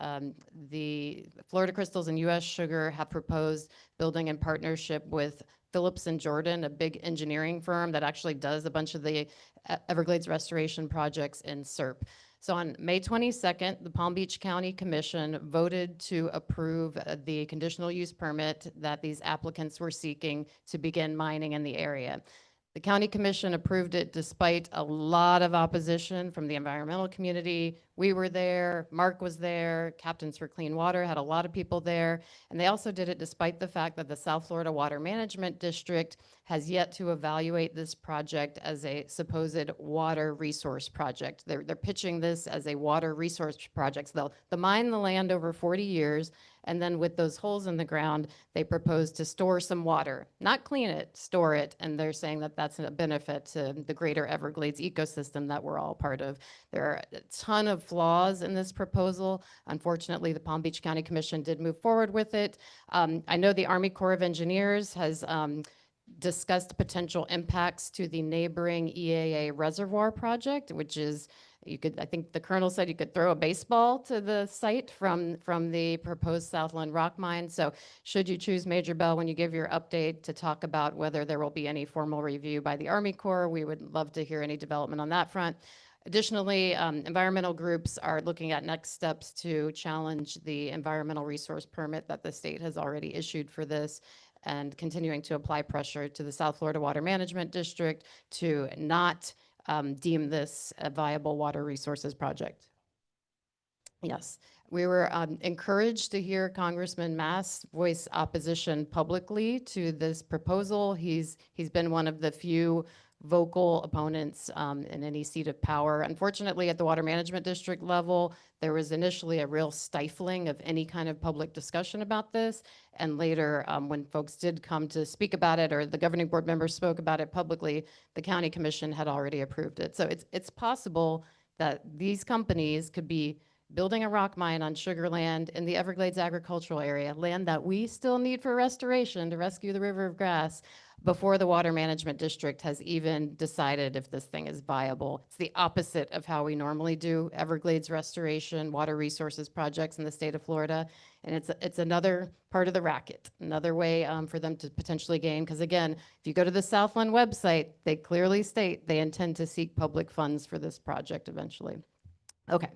the Florida Crystals and U.S. Sugar have proposed building in partnership with Phillips and Jordan, a big engineering firm that actually does a bunch of the Everglades restoration projects in SERP. So on May 22nd, the Palm Beach County Commission voted to approve the conditional use permit that these applicants were seeking to begin mining in the area. The county commission approved it despite a lot of opposition from the environmental community. We were there, Mark was there, Captains for Clean Water had a lot of people there. And they also did it despite the fact that the South Florida Water Management District has yet to evaluate this project as a supposed water resource project. They're pitching this as a water resource project. So they'll mine the land over 40 years, and then with those holes in the ground, they propose to store some water, not clean it, store it. And they're saying that that's a benefit to the greater Everglades ecosystem that we're all part of. There are a ton of flaws in this proposal. Unfortunately, the Palm Beach County Commission did move forward with it. I know the Army Corps of Engineers has discussed potential impacts to the neighboring EAA reservoir project, which is, I think the colonel said you could throw a baseball to the site from the proposed Southland rock mine. So should you choose Major Bell when you give your update to talk about whether there will be any formal review by the Army Corps, we would love to hear any development on that front. Additionally, environmental groups are looking at next steps to challenge the environmental resource permit that the state has already issued for this, and continuing to apply pressure to the South Florida Water Management District to not deem this a viable water resources project. Yes, we were encouraged to hear Congressman Mass voice opposition publicly to this proposal. He's been one of the few vocal opponents in any seat of power. Unfortunately, at the Water Management District level, there was initially a real stifling of any kind of public discussion about this. And later, when folks did come to speak about it, or the governing board members spoke about it publicly, the county commission had already approved it. So it's possible that these companies could be building a rock mine on sugar land in the Everglades agricultural area, land that we still need for restoration to rescue the river of grass, before the Water Management District has even decided if this thing is viable. It's the opposite of how we normally do Everglades restoration, water resources projects in the state of Florida. And it's another part of the racket, another way for them to potentially gain. Because again, if you go to the Southland website, they clearly state they intend to seek public funds for this project eventually. Okay,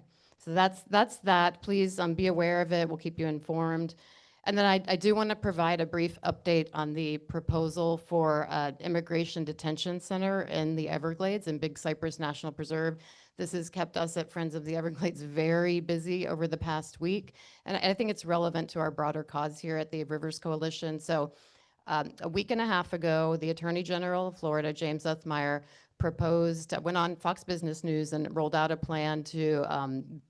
so that's that. Please be aware of it. We'll keep you informed. And then I do want to provide a brief update on the proposal for Immigration Detention Center in the Everglades in Big Cypress National Preserve. This has kept us at Friends of the Everglades very busy over the past week. And I think it's relevant to our broader cause here at the Rivers Coalition. So a week and a half ago, the Attorney General of Florida, James Othmeyer, went on Fox Business News and rolled out a plan to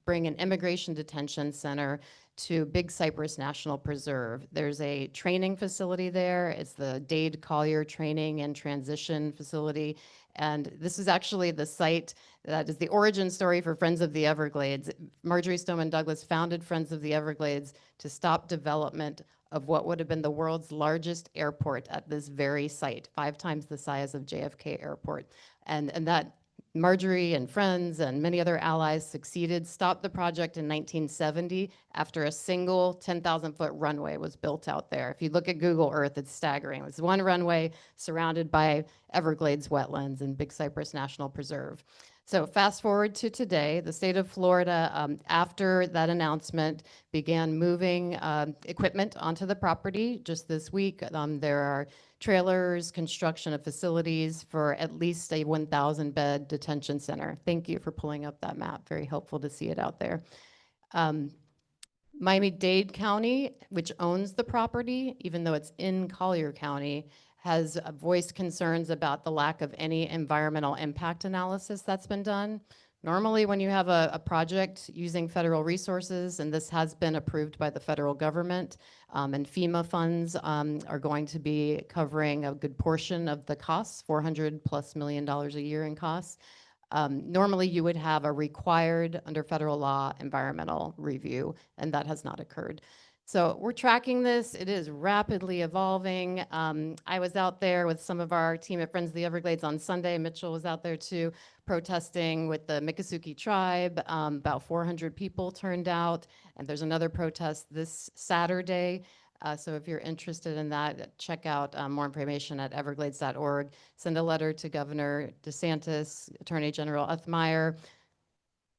bring an immigration detention center to Big Cypress National Preserve. There's a training facility there. It's the Dade Collier Training and Transition Facility. And this is actually the site that is the origin story for Friends of the Everglades. Marjorie Stoneman Douglas founded Friends of the Everglades to stop development of what would have been the world's largest airport at this very site, 5 times the size of JFK Airport. And that Marjorie and friends and many other allies succeeded, stopped the project in 1970 after a single 10,000-foot runway was built out there. If you look at Google Earth, it's staggering. It was one runway surrounded by Everglades wetlands in Big Cypress National Preserve. So fast forward to today, the state of Florida, after that announcement, began moving equipment onto the property. Just this week, there are trailers, construction of facilities for at least a 1,000-bed detention center. Thank you for pulling up that map. Very helpful to see it out there. Miami-Dade County, which owns the property, even though it's in Collier County, has voiced concerns about the lack of any environmental impact analysis that's been done. Normally, when you have a project using federal resources, and this has been approved by the federal government, and FEMA funds are going to be covering a good portion of the costs, $400+ million a year in costs. Normally, you would have a required, under federal law, environmental review, and that has not occurred. So we're tracking this. It is rapidly evolving. I was out there with some of our team at Friends of the Everglades on Sunday. Mitchell was out there too, protesting with the Miccosukee tribe. About 400 people turned out, and there's another protest this Saturday. So if you're interested in that, check out more information at everglades.org. Send a letter to Governor DeSantis, Attorney General Othmeyer.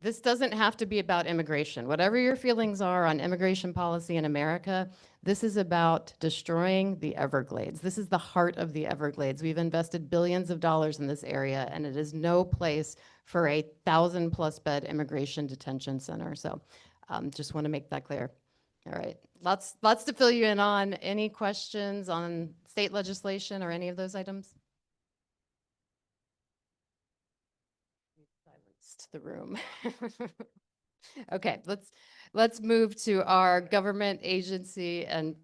This doesn't have to be about immigration. Whatever your feelings are on immigration policy in America, this is about destroying the Everglades. This is the heart of the Everglades. We've invested billions of dollars in this area, and it is no place for a 1,000+ bed immigration detention center. So just want to make that clear. All right, lots to fill you in on. Any questions on state legislation or any of those items? Silenced the room. Okay, let's move to our government agency and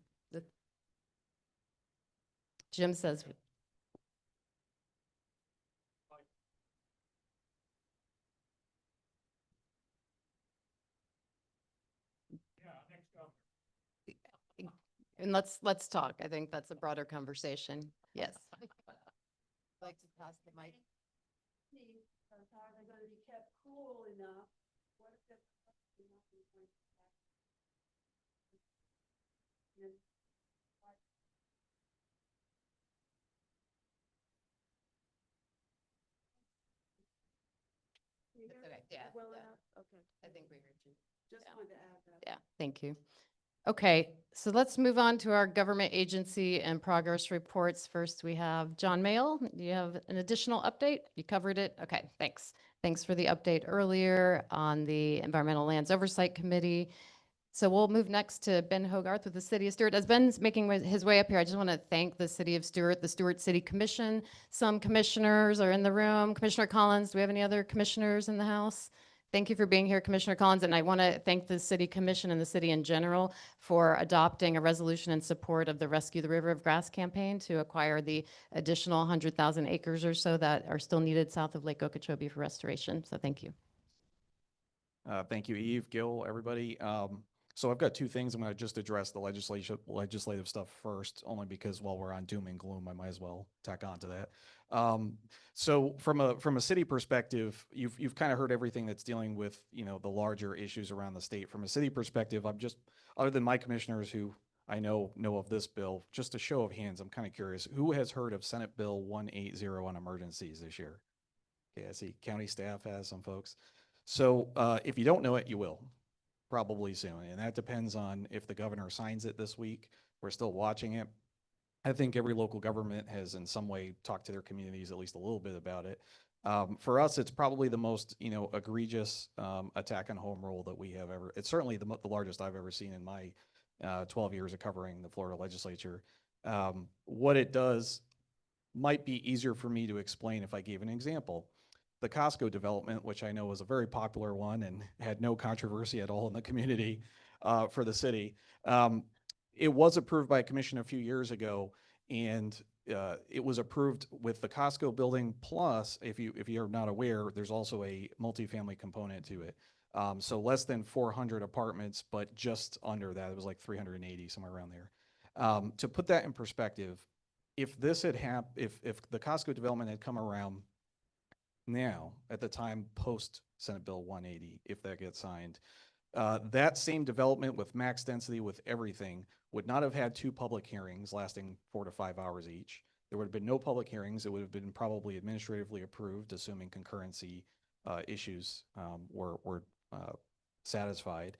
Jim says. And let's talk. I think that's a broader conversation. Yes. Like to pass the mic. It's okay. Yeah. Okay. I think we heard you. Just wanted to add that. Yeah, thank you. Okay, so let's move on to our government agency and progress reports. First, we have John Mayall. Do you have an additional update? You covered it. Okay, thanks. Thanks for the update earlier on the Environmental Lands Oversight Committee. So we'll move next to Ben Hogarth with the City of Stewart. As Ben's making his way up here, I just want to thank the City of Stewart, the Stewart City Commission. Some commissioners are in the room. Commissioner Collins, do we have any other commissioners in the house? Thank you for being here, Commissioner Collins, and I want to thank the City Commission and the city in general for adopting a resolution in support of the Rescue the River of Grass campaign to acquire the additional 100,000 acres or so that are still needed south of Lake Okeechobee for restoration. So thank you. Thank you, Eve, Gil, everybody. So I've got two things. I'm going to just address the legislative stuff first, only because while we're on doom and gloom, I might as well tack on to that. So from a city perspective, you've kind of heard everything that's dealing with, the larger issues around the state. From a city perspective, I'm just, other than my commissioners who I know of this bill, just a show of hands, I'm kind of curious, who has heard of Senate Bill 180 on emergencies this year? Okay, I see county staff has some folks. So if you don't know it, you will probably soon. And that depends on if the governor signs it this week. We're still watching it. I think every local government has in some way talked to their communities at least a little bit about it. For us, it's probably the most, egregious attack on home rule that we have ever. It's certainly the largest I've ever seen in my 12 years of covering the Florida legislature. What it does might be easier for me to explain if I gave an example. The Costco development, which I know was a very popular one and had no controversy at all in the community for the city. It was approved by a commission a few years ago, and it was approved with the Costco building plus, if you're not aware, there's also a multifamily component to it. So less than 400 apartments, but just under that, it was like 380, somewhere around there. To put that in perspective, if this had happened, if the Costco development had come around now, at the time post Senate Bill 180, if that gets signed, that same development with max density, with everything, would not have had 2 public hearings lasting 4 to 5 hours each. There would have been no public hearings. It would have been probably administratively approved, assuming concurrency issues were satisfied.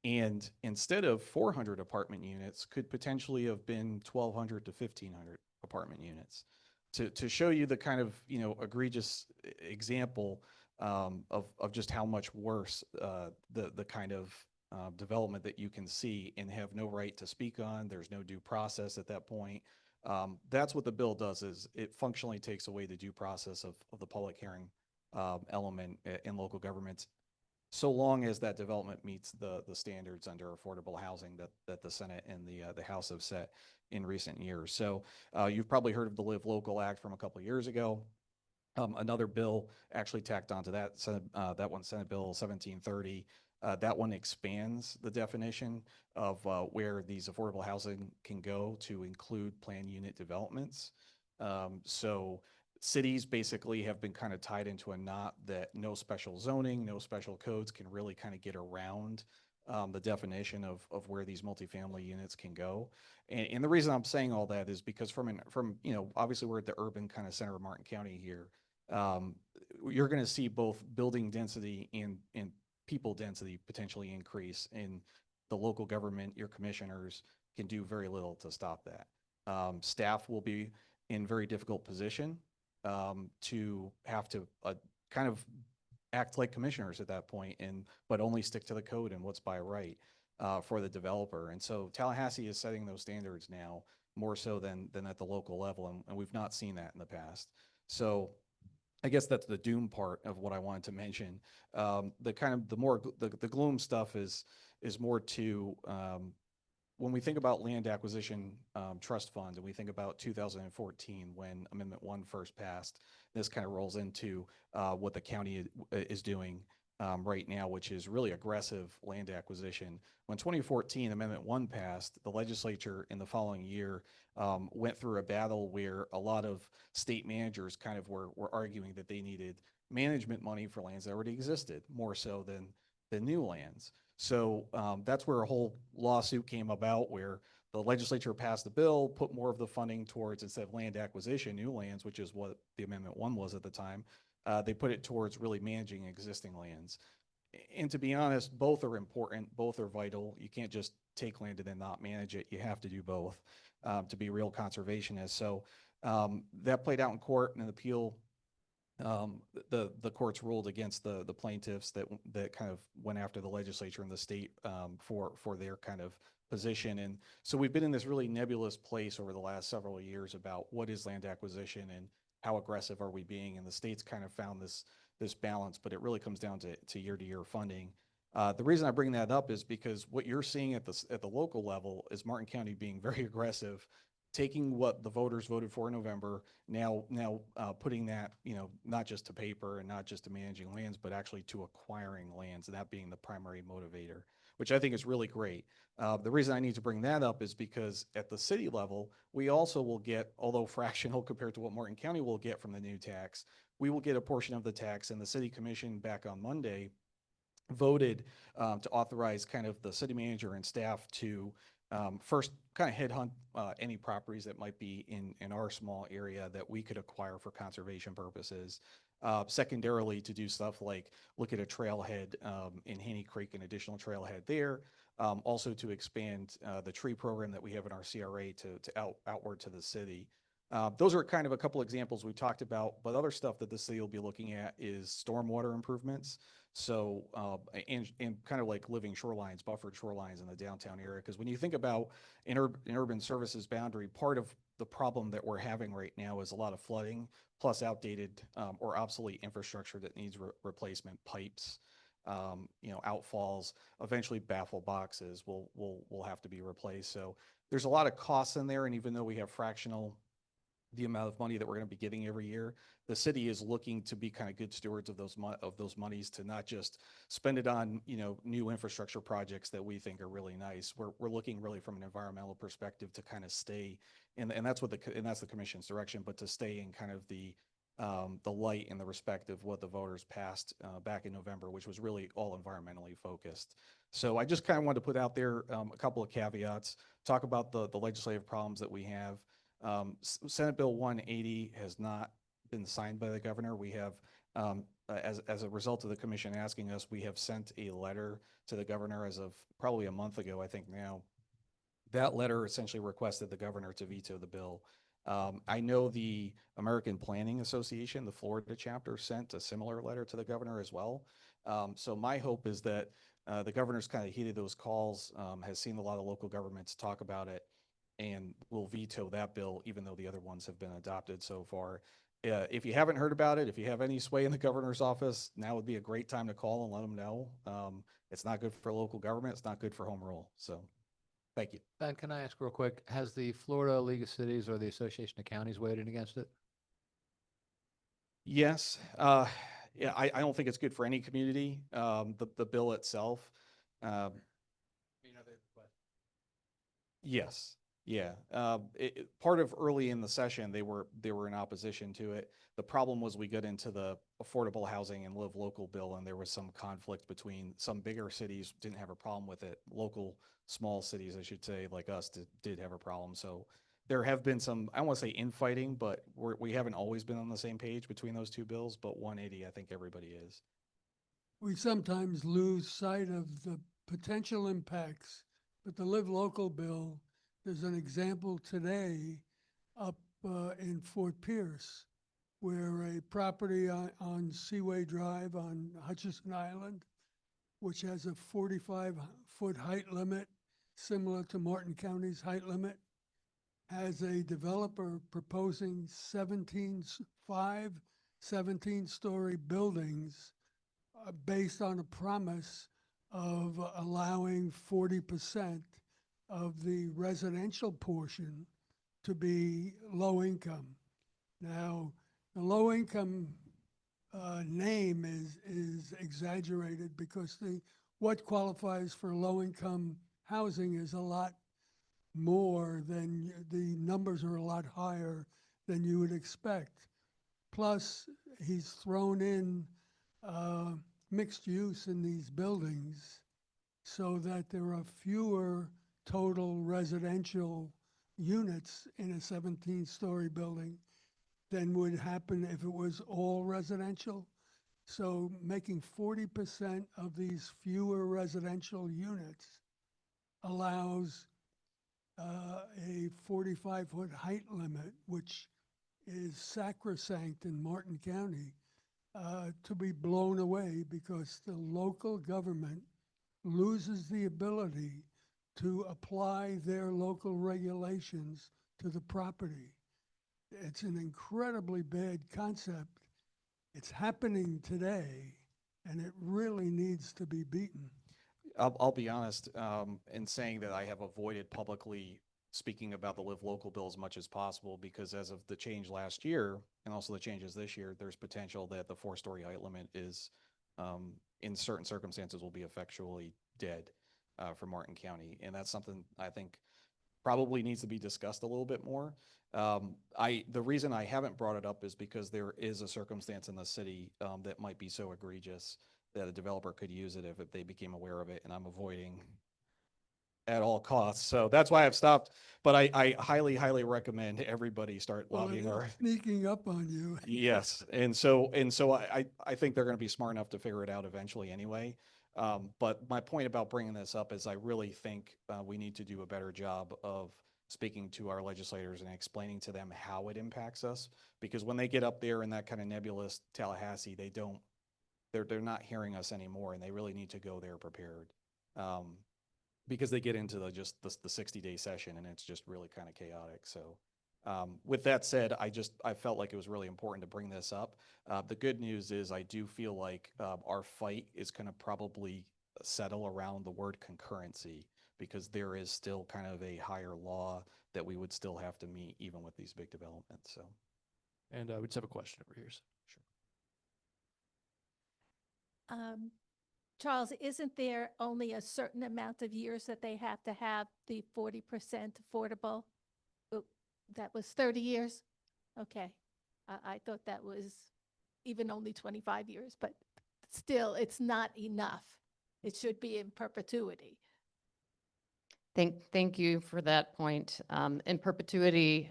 And instead of 400 apartment units, could potentially have been 1,200 to 1,500 apartment units. To show you the kind of egregious example of just how much worse the kind of development that you can see and have no right to speak on. There's no due process at that point. That's what the bill does, is it functionally takes away the due process of the public hearing element in local governments, so long as that development meets the standards under affordable housing that the Senate and the House have set in recent years. So you've probably heard of the Live Local Act from a couple of years ago. Another bill actually tacked onto that, Senate Bill 1730. That one expands the definition of where these affordable housing can go to include planned unit developments. So cities basically have been kind of tied into a knot that no special zoning, no special codes can really kind of get around the definition of where these multifamily units can go. And the reason I'm saying all that is because from obviously we're at the urban kind of center of Martin County here. You're going to see both building density and people density potentially increase, and the local government, your commissioners, can do very little to stop that. Staff will be in very difficult position to have to kind of act like commissioners at that point, but only stick to the code and what's by right for the developer. And so Tallahassee is setting those standards now more so than at the local level. And we've not seen that in the past. So I guess that's the doom part of what I wanted to mention. The kind of the gloom stuff is more to, when we think about land acquisition trust fund, and we think about 2014 when Amendment 1 first passed, this kind of rolls into what the county is doing right now, which is really aggressive land acquisition. When 2014 Amendment 1 passed, the legislature in the following year went through a battle where a lot of state managers kind of were arguing that they needed management money for lands that already existed, more so than new lands. So that's where a whole lawsuit came about, where the legislature passed the bill, put more of the funding towards, instead of land acquisition, new lands, which is what the Amendment 1 was at the time, they put it towards really managing existing lands. And to be honest, both are important, both are vital. You can't just take land and then not manage it. You have to do both to be real conservationists. So that played out in court, and an appeal. The courts ruled against the plaintiffs that kind of went after the legislature and the state for their kind of position. And so we've been in this really nebulous place over the last several years about what is land acquisition and how aggressive are we being. And the state's kind of found this balance, but it really comes down to year-to-year funding. The reason I bring that up is because what you're seeing at the local level is Martin County being very aggressive, taking what the voters voted for in November, now putting that, not just to paper and not just to managing lands, but actually to acquiring lands, and that being the primary motivator, which I think is really great. The reason I need to bring that up is because at the city level, we also will get, although fractional compared to what Martin County will get from the new tax, we will get a portion of the tax, and the city commission back on Monday voted to authorize kind of the city manager and staff to first kind of headhunt any properties that might be in our small area that we could acquire for conservation purposes. Secondarily, to do stuff like look at a trailhead in Haney Creek, an additional trailhead there. Also to expand the tree program that we have in our CRA to outward to the city. Those are kind of a couple examples we talked about, but other stuff that the city will be looking at is stormwater improvements. So, and kind of like living shorelines, buffered shorelines in the downtown area. Because when you think about an urban services boundary, part of the problem that we're having right now is a lot of flooding, plus outdated or obsolete infrastructure that needs replacement, pipes, outfalls, eventually baffle boxes will have to be replaced. So there's a lot of costs in there, and even though we have fractional the amount of money that we're going to be getting every year, the city is looking to be kind of good stewards of those monies, to not just spend it on new infrastructure projects that we think are really nice. We're looking really from an environmental perspective to kind of stay, and that's the commission's direction, but to stay in kind of the light and the respect of what the voters passed back in November, which was really all environmentally focused. So I just kind of wanted to put out there a couple of caveats, talk about the legislative problems that we have. Senate Bill 180 has not been signed by the governor. We have, as a result of the commission asking us, we have sent a letter to the governor as of probably a month ago, I think now. That letter essentially requested the governor to veto the bill. I know the American Planning Association, the Florida chapter, sent a similar letter to the governor as well. So my hope is that the governor's kind of heeded those calls, has seen a lot of local governments talk about it, and will veto that bill, even though the other ones have been adopted so far. If you haven't heard about it, if you have any sway in the governor's office, now would be a great time to call and let them know. It's not good for local government. It's not good for home rule. So thank you. Ben, can I ask real quick, has the Florida League of Cities or the Association of Counties weighed in against it? Yes. Yeah, I don't think it's good for any community. The bill itself. Yes. Yeah. Part of early in the session, they were in opposition to it. The problem was we got into the affordable housing and live local bill, and there was some conflict between some bigger cities didn't have a problem with it. Local small cities, I should say, like us, did have a problem. So there have been some, I don't want to say infighting, but we haven't always been on the same page between those two bills, but 180, I think everybody is. We sometimes lose sight of the potential impacts, but the Live Local bill, there's an example today up in Fort Pierce where a property on Seaway Drive on Hutchison Island, which has a 45-foot height limit, similar to Martin County's height limit, has a developer proposing 17-story buildings based on a promise of allowing 40% of the residential portion to be low income. Now, the low income name is exaggerated because what qualifies for low income housing is a lot more than the numbers are a lot higher than you would expect. Plus, he's thrown in mixed use in these buildings so that there are fewer total residential units in a 17-story building than would happen if it was all residential. So making 40% of these fewer residential units allows a 45-foot height limit, which is sacrosanct in Martin County, to be blown away because the local government loses the ability to apply their local regulations to the property. It's an incredibly bad concept. It's happening today, and it really needs to be beaten. I'll be honest, in saying that I have avoided publicly speaking about the Live Local bill as much as possible, because as of the change last year and also the changes this year, there's potential that the 4-story height limit is, in certain circumstances, will be effectually dead for Martin County. And that's something I think probably needs to be discussed a little bit more. The reason I haven't brought it up is because there is a circumstance in the city that might be so egregious that a developer could use it if they became aware of it, and I'm avoiding at all costs. So that's why I've stopped. But I highly, highly recommend everybody start lobbying Well, our. it's sneaking up on you. Yes, and so I think they're going to be smart enough to figure it out eventually anyway. But my point about bringing this up is I really think we need to do a better job of speaking to our legislators and explaining to them how it impacts us. Because when they get up there in that kind of nebulous Tallahassee, they're not hearing us anymore, and they really need to go there prepared. Because they get into the 60-day session, and it's just really kind of chaotic. So with that said, I felt like it was really important to bring this up. The good news is I do feel like our fight is going to probably settle around the word concurrency, because there is still kind of a higher law that we would still have to meet even with these big developments. So, And we just have a question over here. So. Sure. Charles, isn't there only a certain amount of years that they have to have the 40% affordable? Oh, that was 30 years? Okay. I thought that was even only 25 years, but still, it's not enough. It should be in perpetuity. Thank you for that point. In perpetuity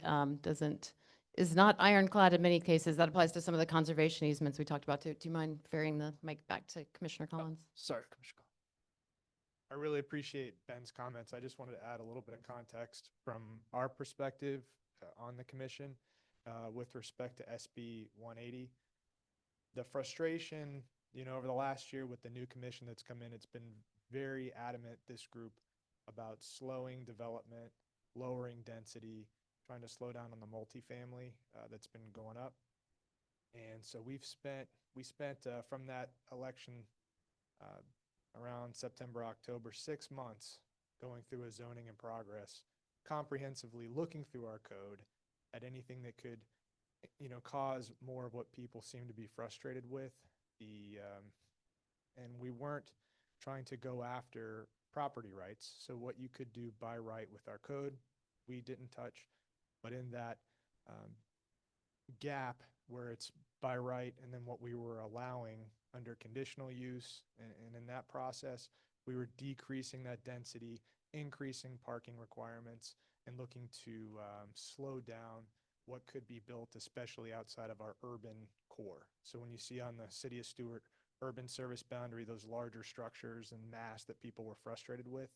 is not ironclad in many cases. That applies to some of the conservation easements we talked about too. Do you mind ferrying the mic back to Commissioner Collins? Sorry, Commissioner. I really appreciate Ben's comments. I just wanted to add a little bit of context from our perspective on the commission with respect to SB 180. The frustration, over the last year with the new commission that's come in, it's been very adamant, this group, about slowing development, lowering density, trying to slow down on the multifamily that's been going up. And so we spent from that election around September, October, 6 months going through a zoning in progress, comprehensively looking through our code at anything that could, cause more of what people seem to be frustrated with. And we weren't trying to go after property rights. So what you could do by right with our code, we didn't touch. But in that gap where it's by right and then what we were allowing under conditional use, and in that process, we were decreasing that density, increasing parking requirements, and looking to slow down what could be built, especially outside of our urban core. So when you see on the City of Stewart urban service boundary, those larger structures and mass that people were frustrated with,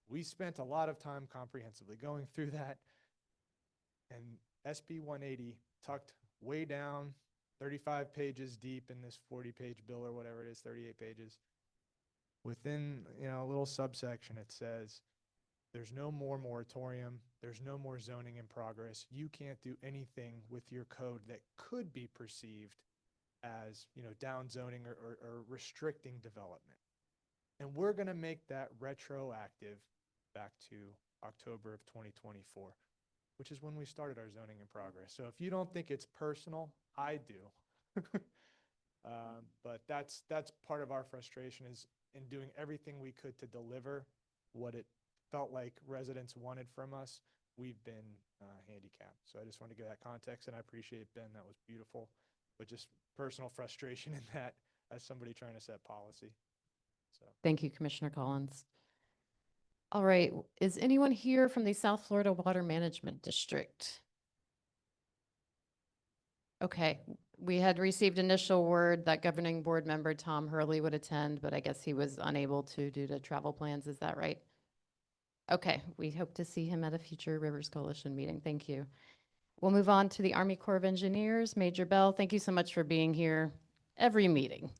we spent a lot of time comprehensively going through that. And SB 180 tucked way down, 35 pages deep in this 40-page bill or whatever it is, 38 pages. Within, a little subsection, it says, There's no more moratorium. There's no more zoning in progress. You can't do anything with your code that could be perceived as, down zoning or restricting development. And we're going to make that retroactive back to October of 2024, which is when we started our zoning in progress. So if you don't think it's personal, I do. But that's part of our frustration, is in doing everything we could to deliver what it felt like residents wanted from us, we've been handicapped. So I just want to give that context, and I appreciate, Ben, that was beautiful, but just personal frustration in that as somebody trying to set policy. So Thank you, Commissioner Collins. All right, is anyone here from the South Florida Water Management District? Okay, we had received initial word that governing board member Tom Hurley would attend, but I guess he was unable to due to travel plans. Is that right? Okay, we hope to see him at a future Rivers Coalition meeting. Thank you. We'll move on to the Army Corps of Engineers. Major Bell, thank you so much for being here every meeting.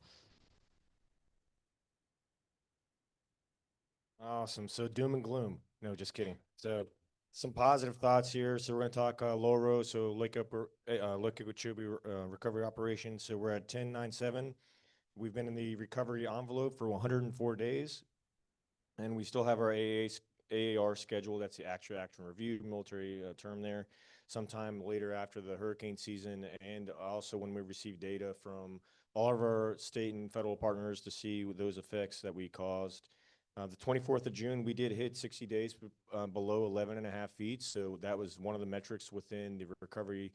Awesome. So doom and gloom. No, just kidding. So some positive thoughts here. So we're going to talk LORO, so Lake Okeechobee recovery operations. So we're at 1097. We've been in the recovery envelope for 104 days, and we still have our AAR schedule. That's the actual action review, military term there, sometime later after the hurricane season, and also when we receive data from all of our state and federal partners to see those effects that we caused. The 24th of June, we did hit 60 days below 11.5 feet. So that was one of the metrics within the recovery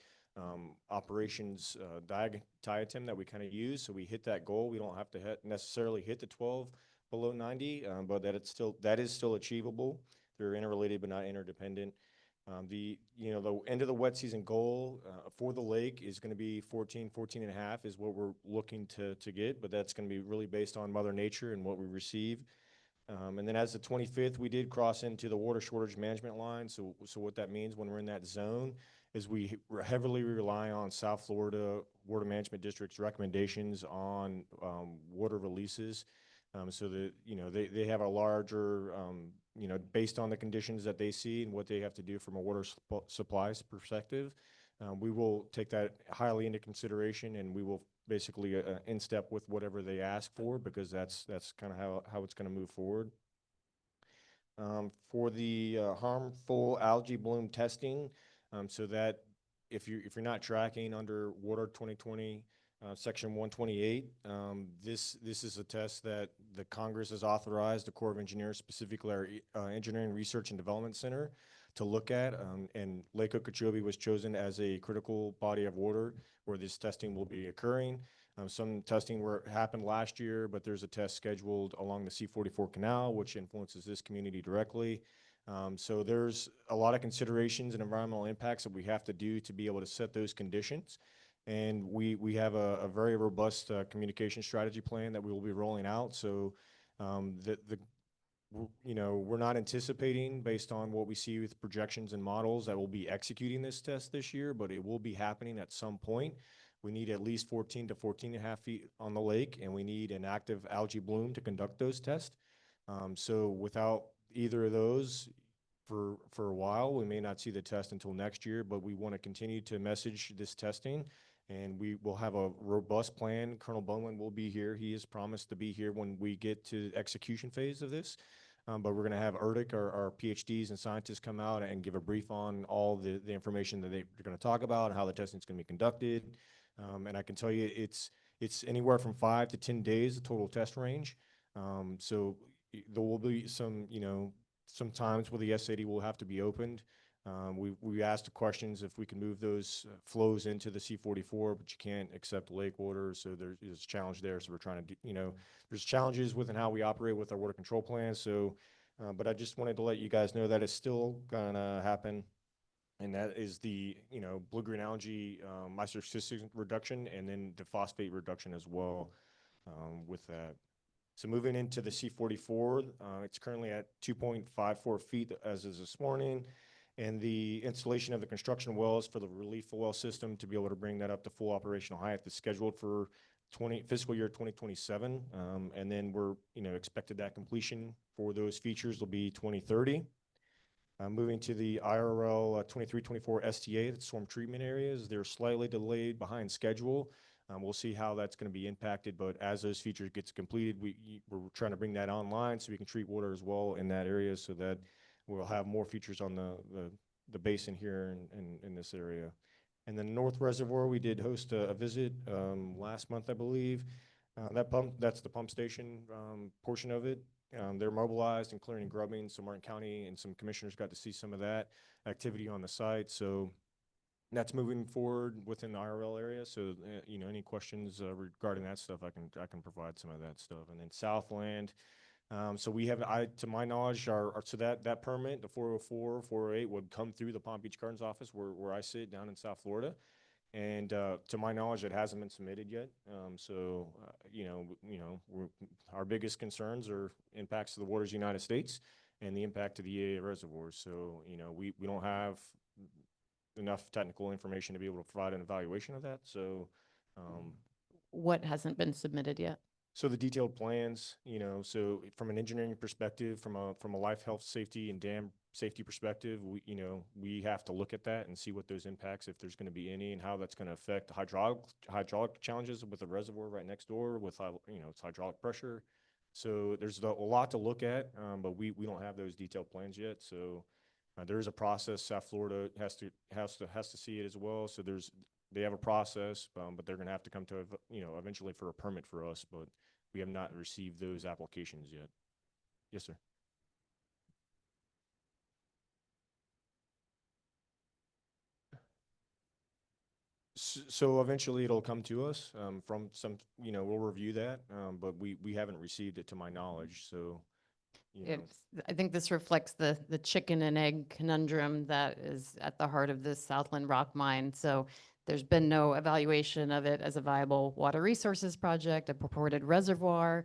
operations diatom that we kind of use. So we hit that goal. We don't have to necessarily hit the 12 below 90, but that is still achievable. They're interrelated but not interdependent. The end of the wet season goal for the lake is going to be 14.5 is what we're looking to get, but that's going to be really based on Mother Nature and what we receive. And then as the 25th, we did cross into the water shortage management line. So what that means when we're in that zone is we heavily rely on South Florida Water Management District's recommendations on water releases. So that, they have a larger, based on the conditions that they see and what they have to do from a water supplies perspective. We will take that highly into consideration, and we will basically in step with whatever they ask for, because that's kind of how it's going to move forward. For the harmful algae bloom testing, so that if you're not tracking under Water 2020 Section 128, this is a test that the Congress has authorized the Corps of Engineers, specifically our Engineering Research and Development Center, to look at, and Lake Okeechobee was chosen as a critical body of water where this testing will be occurring. Some testing happened last year, but there's a test scheduled along the C-44 canal, which influences this community directly. So there's a lot of considerations and environmental impacts that we have to do to be able to set those conditions. And we have a very robust communication strategy plan that we will be rolling out. So we're not anticipating, based on what we see with projections and models, that we'll be executing this test this year, but it will be happening at some point. We need at least 14 to 14.5 feet on the lake, and we need an active algae bloom to conduct those tests. So without either of those for a while, we may not see the test until next year, but we want to continue to message this testing, and we will have a robust plan. Colonel Bowman will be here. He has promised to be here when we get to the execution phase of this. But we're going to have ERDIC, our PhDs and scientists, come out and give a brief on all the information that they're going to talk about and how the testing is going to be conducted. And I can tell you it's anywhere from 5 to 10 days, the total test range. So there will be some times where the SAD will have to be opened. We asked the questions if we can move those flows into the C-44, but you can't accept lake water, so there's a challenge there. So we're trying to there's challenges within how we operate with our water control plan. So, but I just wanted to let you guys know that it's still gonna happen, and that is the blue-green algae microcystic reduction, and then the phosphate reduction as well with that. So moving into the C-44, it's currently at 2.54 feet as is this morning. And the installation of the construction wells for the relief well system to be able to bring that up to full operational height is scheduled for fiscal year 2027. And then we're expected that completion for those features will be 2030. Moving to the IRL 23-24 STA, the storm treatment areas, they're slightly delayed behind schedule. We'll see how that's going to be impacted, but as those features gets completed, we're trying to bring that online so we can treat water as well in that area, so that we'll have more features on the basin here in this area. And then North Reservoir, we did host a visit last month, I believe. That's the pump station portion of it. They're mobilized and clearing and grubbing, so Martin County and some commissioners got to see some of that activity on the site. So that's moving forward within the IRL area. So, you know, any questions regarding that stuff, I can provide some of that stuff. And then Southland, so we have, to my knowledge, so that permit, the 404, 408 would come through the Palm Beach Gardens office where I sit down in South Florida. And to my knowledge, it hasn't been submitted yet. Our biggest concerns are impacts to the waters of the United States and the impact to the EA reservoirs. So, you know, we don't have enough technical information to be able to provide an evaluation of that. So, What hasn't been submitted yet? so the detailed plans, you know, so from an engineering perspective, from a life, health, safety, and dam safety perspective, we have to look at that and see what those impacts, if there's going to be any, and how that's going to affect the hydraulic challenges with the reservoir right next door with, its hydraulic pressure. So there's a lot to look at, but we don't have those detailed plans yet. So there is a process. South Florida has to see it as well. So they have a process, but they're going to have to come to, eventually for a permit for us, but we have not received those applications yet. Yes, sir. So eventually it'll come to us, from some, we'll review that, but we haven't received it to my knowledge. So, I think this reflects the chicken and egg conundrum that is at the heart of this Southland rock mine. So there's been no evaluation of it as a viable water resources project, a purported reservoir.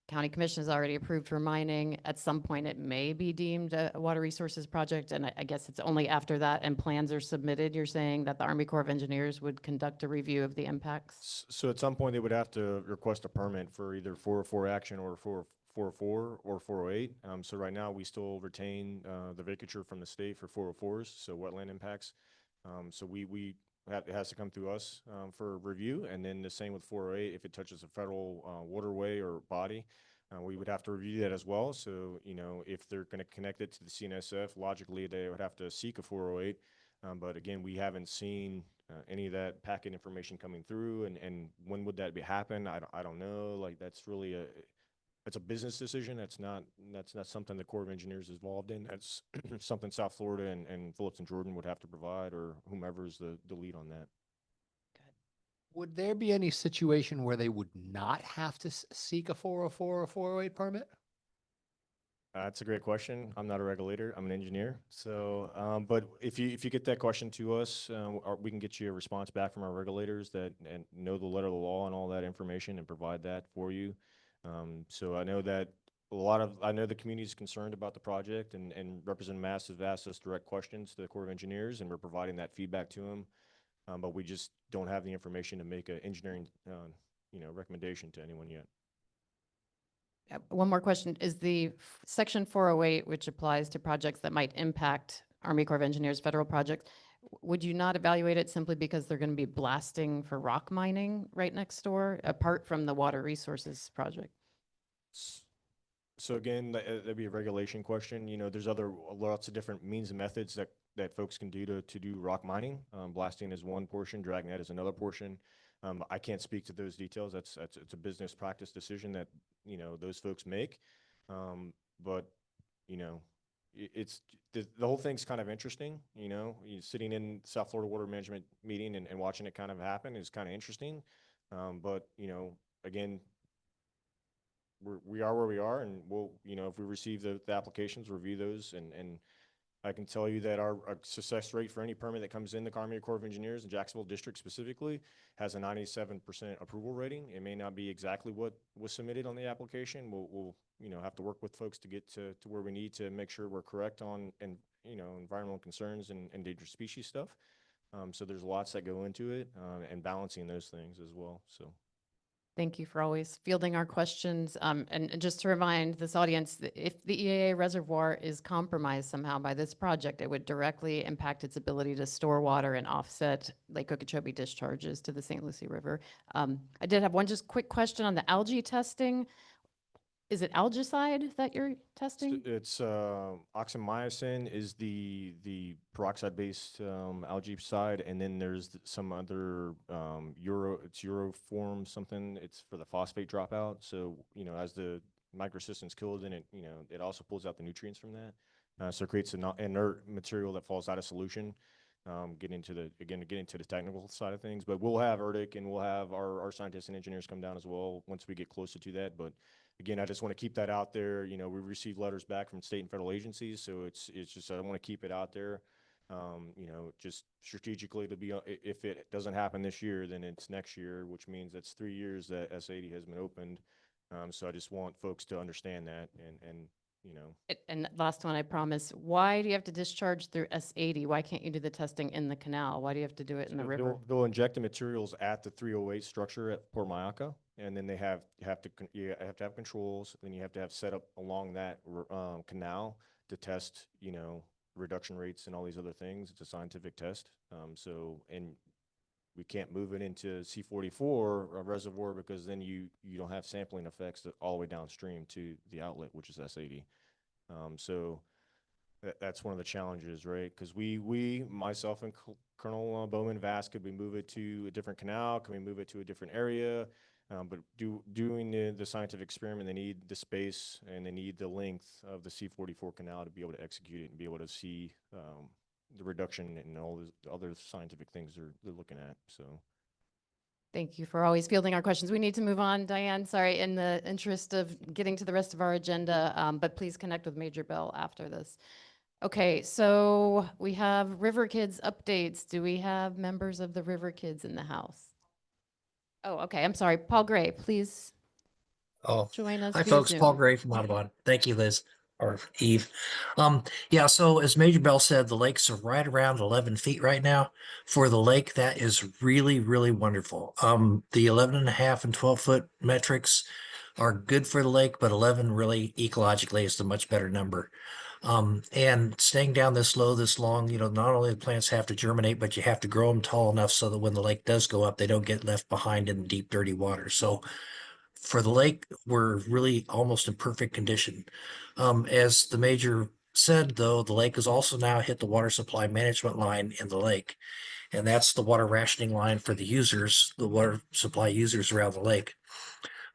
County Commission has already approved for mining. At some point, it may be deemed a water resources project, and I guess it's only after that and plans are submitted, you're saying that the Army Corps of Engineers would conduct a review of the impacts? So at some point they would have to request a permit for either 404 action or 404 or 408. So right now we still retain the vacature from the state for 404s, so wetland impacts. So it has to come through us for review, and then the same with 408. If it touches a federal waterway or body, we would have to review that as well. So, if they're going to connect it to the CNSF, logically they would have to seek a 408. But again, we haven't seen any of that packet information coming through, and when would that happen? I don't know. Like, that's really it's a business decision. That's not something the Corps of Engineers is involved in. That's something South Florida and Phillips and Jordan would have to provide, or whomever is the lead on that. Would there be any situation where they would not have to seek a 404 or 408 permit? That's a great question. I'm not a regulator. I'm an engineer. So, but if you get that question to us, we can get you a response back from our regulators that and know the letter of the law and all that information and provide that for you. So I know that I know the community is concerned about the project, and Representative Mass has asked us direct questions to the Corps of Engineers, and we're providing that feedback to them. But we just don't have the information to make an engineering, recommendation to anyone yet. One more question. Is the Section 408, which applies to projects that might impact Army Corps of Engineers federal projects, would you not evaluate it simply because they're going to be blasting for rock mining right next door, apart from the water resources project? So again, that'd be a regulation question. There's lots of different means and methods that folks can do to do rock mining. Blasting is one portion, dragnet is another portion. I can't speak to those details. It's a business practice decision that, those folks make. But, it's the whole thing's kind of interesting. Sitting in South Florida Water Management meeting and watching it kind of happen is kind of interesting. But, again, we are where we are, and we'll, if we receive the applications, review those, and I can tell you that our success rate for any permit that comes in the Army Corps of Engineers in Jacksonville District specifically has a 97% approval rating. It may not be exactly what was submitted on the application. We'll have to work with folks to get to where we need to make sure we're correct on environmental concerns and endangered species stuff. So there's lots that go into it, and balancing those things as well. So. Thank you for always fielding our questions. And just to remind this audience, that if the EAA reservoir is compromised somehow by this project, it would directly impact its ability to store water and offset Lake Okeechobee discharges to the St. Lucie River. I did have one just quick question on the algae testing. Is it algicide that you're testing? It's oxamycin is the peroxide based algae side, and then there's some other uroform something. It's for the phosphate dropout. So as the microcystins killed, then it also pulls out the nutrients from that. So it creates an inert material that falls out of solution. Getting into the technical side of things, but we'll have ERDIC and we'll have our scientists and engineers come down as well once we get closer to that. But again, I just want to keep that out there. We receive letters back from state and federal agencies, so it's just I want to keep it out there. Just strategically to be, if it doesn't happen this year, then it's next year, which means that's 3 years that S80 has been opened. So I just want folks to understand that and. And last one, I promise. Why do you have to discharge through S80? Why can't you do the testing in the canal? Why do you have to do it in the So river? They'll inject the materials at the 308 structure at Port Mayaca, and then you have to have controls. Then you have to have set up along that canal to test, reduction rates and all these other things. It's a scientific test. And we can't move it into C44 reservoir because then you don't have sampling effects all the way downstream to the outlet, which is S80. So that's one of the challenges, right? Because myself and Colonel Bowman have asked, could we move it to a different canal? Can we move it to a different area? But doing the scientific experiment, they need the space and they need the length of the C44 canal to be able to execute it and be able to see the reduction and all the other scientific things they're looking at. So. Thank you for always fielding our questions. We need to move on, Diane. Sorry, in the interest of getting to the rest of our agenda, but please connect with Major Bell after this. Okay, so we have River Kids updates. Do we have members of the River Kids in the house? Oh, okay. I'm sorry. Paul Gray, please Oh, join us hi via folks, Paul Zoom. Gray from Audubon. Thank you, Liz or Eve. Yeah, so as Major Bell said, the lakes are right around 11 feet right now. For the lake, that is really, really wonderful. The 11.5 and 12-foot metrics are good for the lake, but 11 really ecologically is the much better number. And staying down this low, this long, not only the plants have to germinate, but you have to grow them tall enough so that when the lake does go up, they don't get left behind in the deep, dirty water. So for the lake, we're really almost in perfect condition. As the major said, though, the lake has also now hit the water supply management line in the lake. And that's the water rationing line for the users, the water supply users around the lake.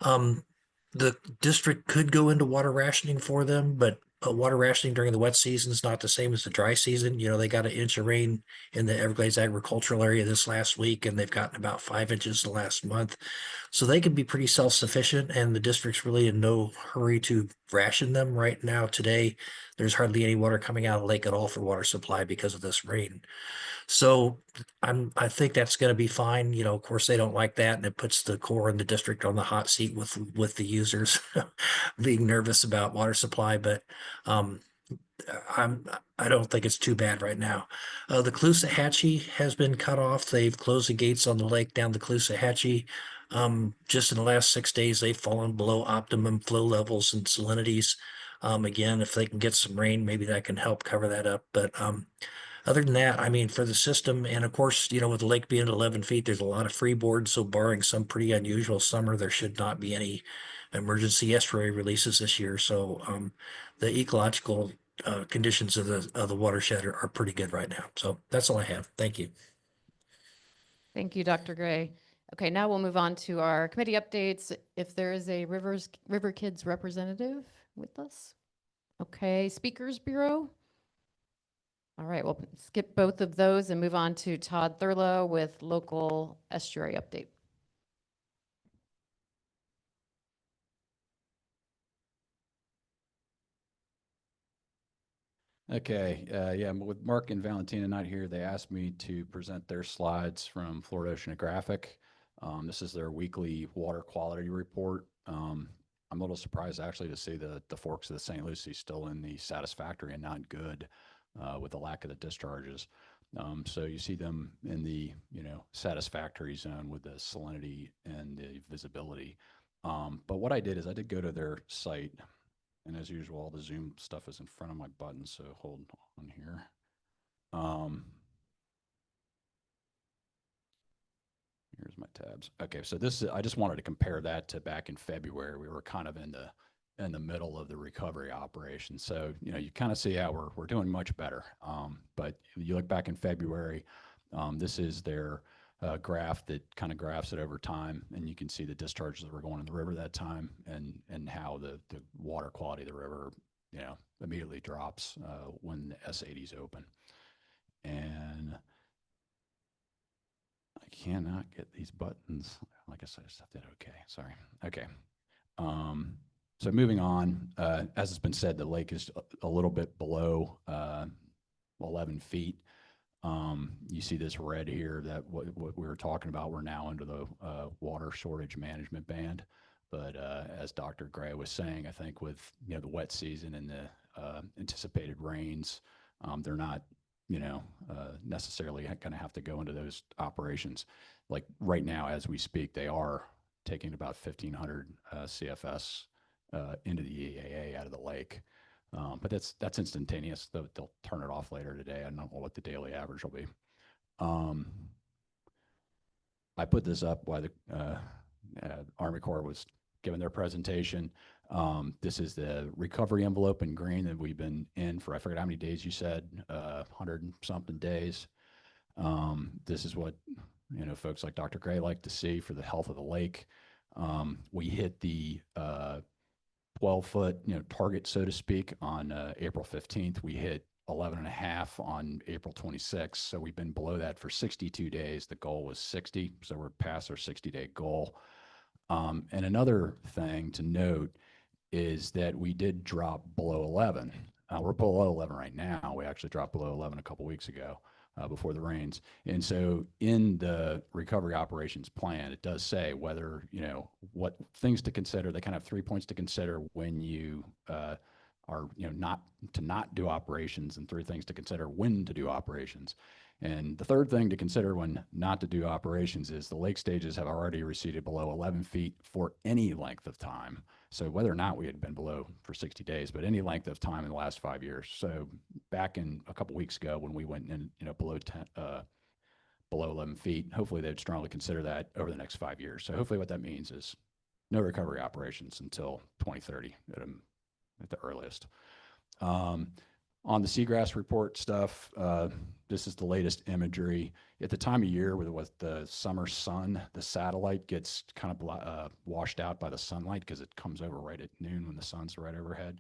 The district could go into water rationing for them, but water rationing during the wet season is not the same as the dry season. They got an inch of rain in the Everglades agricultural area this last week, and they've gotten about 5 inches the last month. So they can be pretty self-sufficient, and the district's really in no hurry to ration them right now. Today, there's hardly any water coming out of the lake at all for water supply because of this rain. So I think that's going to be fine. Of course, they don't like that, and it puts the Corps and the district on the hot seat with the users being nervous about water supply. But I don't think it's too bad right now. The Caloosahatchee has been cut off. They've closed the gates on the lake down the Caloosahatchee. Just in the last 6 days, they've fallen below optimum flow levels and salinities. Again, if they can get some rain, maybe that can help cover that up. But other than that, I mean, for the system, and of course, with the lake being at 11 feet, there's a lot of freeboard. So barring some pretty unusual summer, there should not be any emergency estuary releases this year. So the ecological conditions of the watershed are pretty good right now. So that's all I have. Thank you. Thank you, Dr. Gray. Okay, now we'll move on to our committee updates. If there is a River Kids representative with us. Okay, Speakers Bureau. All right, we'll skip both of those and move on to Todd Thurlow with local estuary update. Okay, yeah, with Mark and Valentina not here, they asked me to present their slides from Florida Oceanographic. This is their weekly water quality report. I'm a little surprised actually to see the forks of the St. Lucie still in the satisfactory and not good with the lack of the discharges. So you see them in the, satisfactory zone with the salinity and the visibility. But what I did is I did go to their site, and as usual, all the Zoom stuff is in front of my button, so hold on here. Here's my tabs. Okay, so I just wanted to compare that to back in February. We were kind of in the middle of the recovery operation. So, you kind of see how we're doing much better. But you look back in February, this is their graph that kind of graphs it over time, and you can see the discharges that were going in the river that time, and how the water quality of the river, immediately drops when the S80s open. And I cannot get these buttons. Like I said, I just have to hit OK. Sorry. Okay. So moving on, as it's been said, the lake is a little bit below 11 feet. You see this red here, that what we were talking about, we're now under the water shortage management band. But as Dr. Gray was saying, I think with the wet season and the anticipated rains, they're not necessarily going to have to go into those operations. Like right now, as we speak, they are taking about 1,500 CFS into the EAA out of the lake. But that's instantaneous. They'll turn it off later today. I don't know what the daily average will be. I put this up while the Army Corps was giving their presentation. This is the recovery envelope in green that we've been in for, I forget how many days you said, 100 and something days. This is what, folks like Dr. Gray like to see for the health of the lake. We hit the 12-foot, target, so to speak, on April 15th. We hit 11.5 on April 26th. So we've been below that for 62 days. The goal was 60. So we're past our 60-day goal. And another thing to note is that we did drop below 11. We're below 11 right now. We actually dropped below 11 a couple weeks ago before the rains. And so in the recovery operations plan, it does say whether, what things to consider. They kind of have 3 points to consider when you are, not do operations, and 3 things to consider when to do operations. And the third thing to consider when not to do operations is the lake stages have already receded below 11 feet for any length of time. So whether or not we had been below for 60 days, but any length of time in the last 5 years. So back in a couple weeks ago when we went in, below 11 feet, hopefully they'd strongly consider that over the next 5 years. So hopefully what that means is no recovery operations until 2030 at the earliest. On the seagrass report stuff, this is the latest imagery. At the time of year with the summer sun, the satellite gets kind of washed out by the sunlight because it comes over right at noon when the sun's right overhead.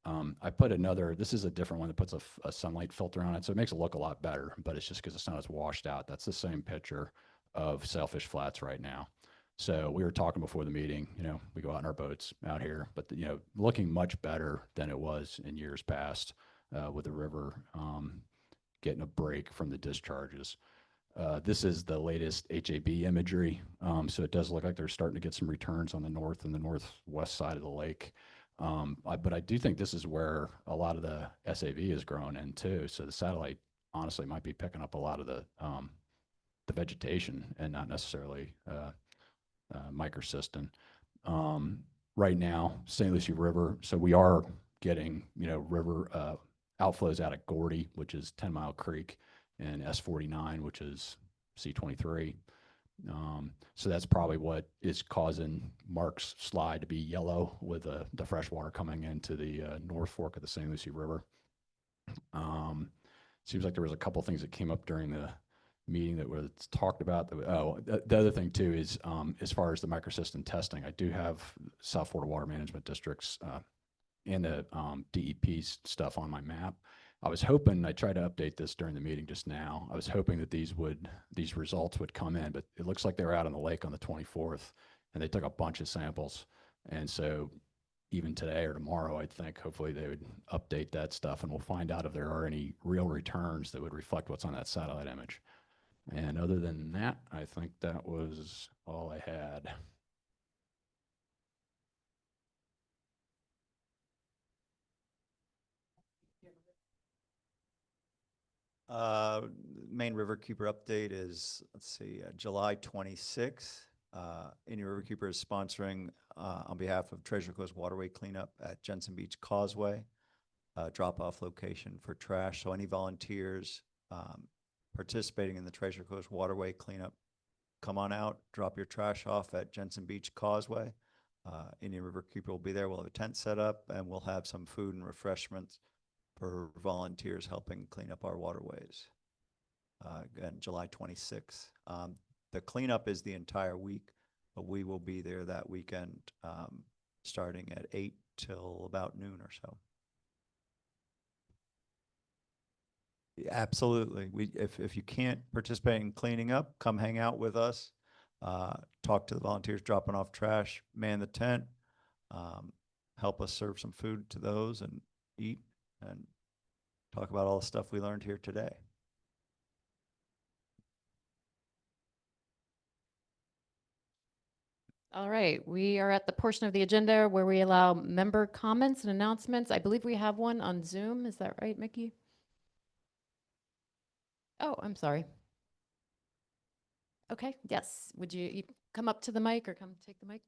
I put this is a different one that puts a sunlight filter on it, so it makes it look a lot better, but it's just because the sun is washed out. That's the same picture of Sailfish Flats right now. So we were talking before the meeting, we go out in our boats out here, but looking much better than it was in years past. With the river getting a break from the discharges. This is the latest HAB imagery. So it does look like they're starting to get some returns on the north and the northwest side of the lake. But I do think this is where a lot of the SAV is growing in too. So the satellite honestly might be picking up a lot of the vegetation and not necessarily microcystin. Right now, St. Lucie River, so we are getting, river outflows out of Gordy, which is 10 Mile Creek, and S49, which is C23. So that's probably what is causing Mark's slide to be yellow with the fresh water coming into the North Fork of the St. Lucie River. Seems like there was a couple things that came up during the meeting that was talked about. The other thing too is as far as the microcystin testing, I do have South Florida Water Management Districts and the DEP stuff on my map. I was hoping, I tried to update this during the meeting just now. I was hoping that these results would come in, but it looks like they were out on the lake on the 24th and they took a bunch of samples. And so even today or tomorrow, I think hopefully they would update that stuff and we'll find out if there are any real returns that would reflect what's on that satellite image. And other than that, I think that was all I had. main riverkeeper update is, let's see, July 26th. Indian Riverkeeper is sponsoring, on behalf of Treasure Coast Waterway Cleanup at Jensen Beach Causeway, drop-off location for trash. So any volunteers participating in the Treasure Coast Waterway Cleanup, come on out, drop your trash off at Jensen Beach Causeway. Indian Riverkeeper will be there. We'll have a tent set up, and we'll have some food and refreshments for volunteers helping clean up our waterways. Again, July 26th. The cleanup is the entire week, but we will be there that weekend, starting at 8 till about noon or so. Yeah, absolutely. If you can't participate in cleaning up, come hang out with us. Talk to the volunteers dropping off trash, man the tent, help us serve some food to those and eat and talk about all the stuff we learned here today. All right, we are at the portion of the agenda where we allow member comments and announcements. I believe we have one on Zoom. Is that right, Mickey? Oh, I'm sorry. Okay, yes. Would you come up to the mic or come take the mic?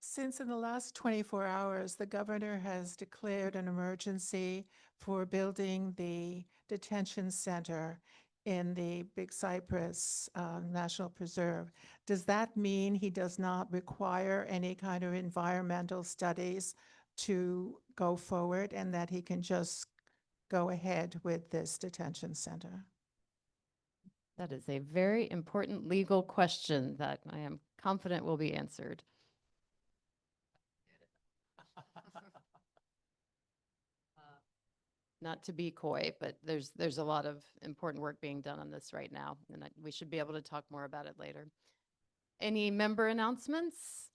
Since in the last 24 hours, the governor has declared an emergency for building the detention center in the Big Cypress National Preserve, does that mean he does not require any kind of environmental studies to go forward and that he can just go ahead with this detention center? That is a very important legal question that I am confident will be answered. Not to be coy, but there's a lot of important work being done on this right now, and we should be able to talk more about it later. Any member announcements?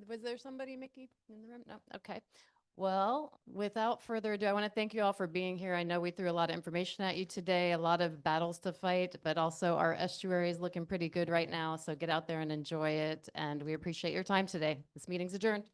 Was there somebody, Mickey, in the room? No? Okay. Well, without further ado, I want to thank you all for being here. I know we threw a lot of information at you today, a lot of battles to fight, but also our estuary is looking pretty good right now, so get out there and enjoy it, and we appreciate your time today. This meeting's adjourned.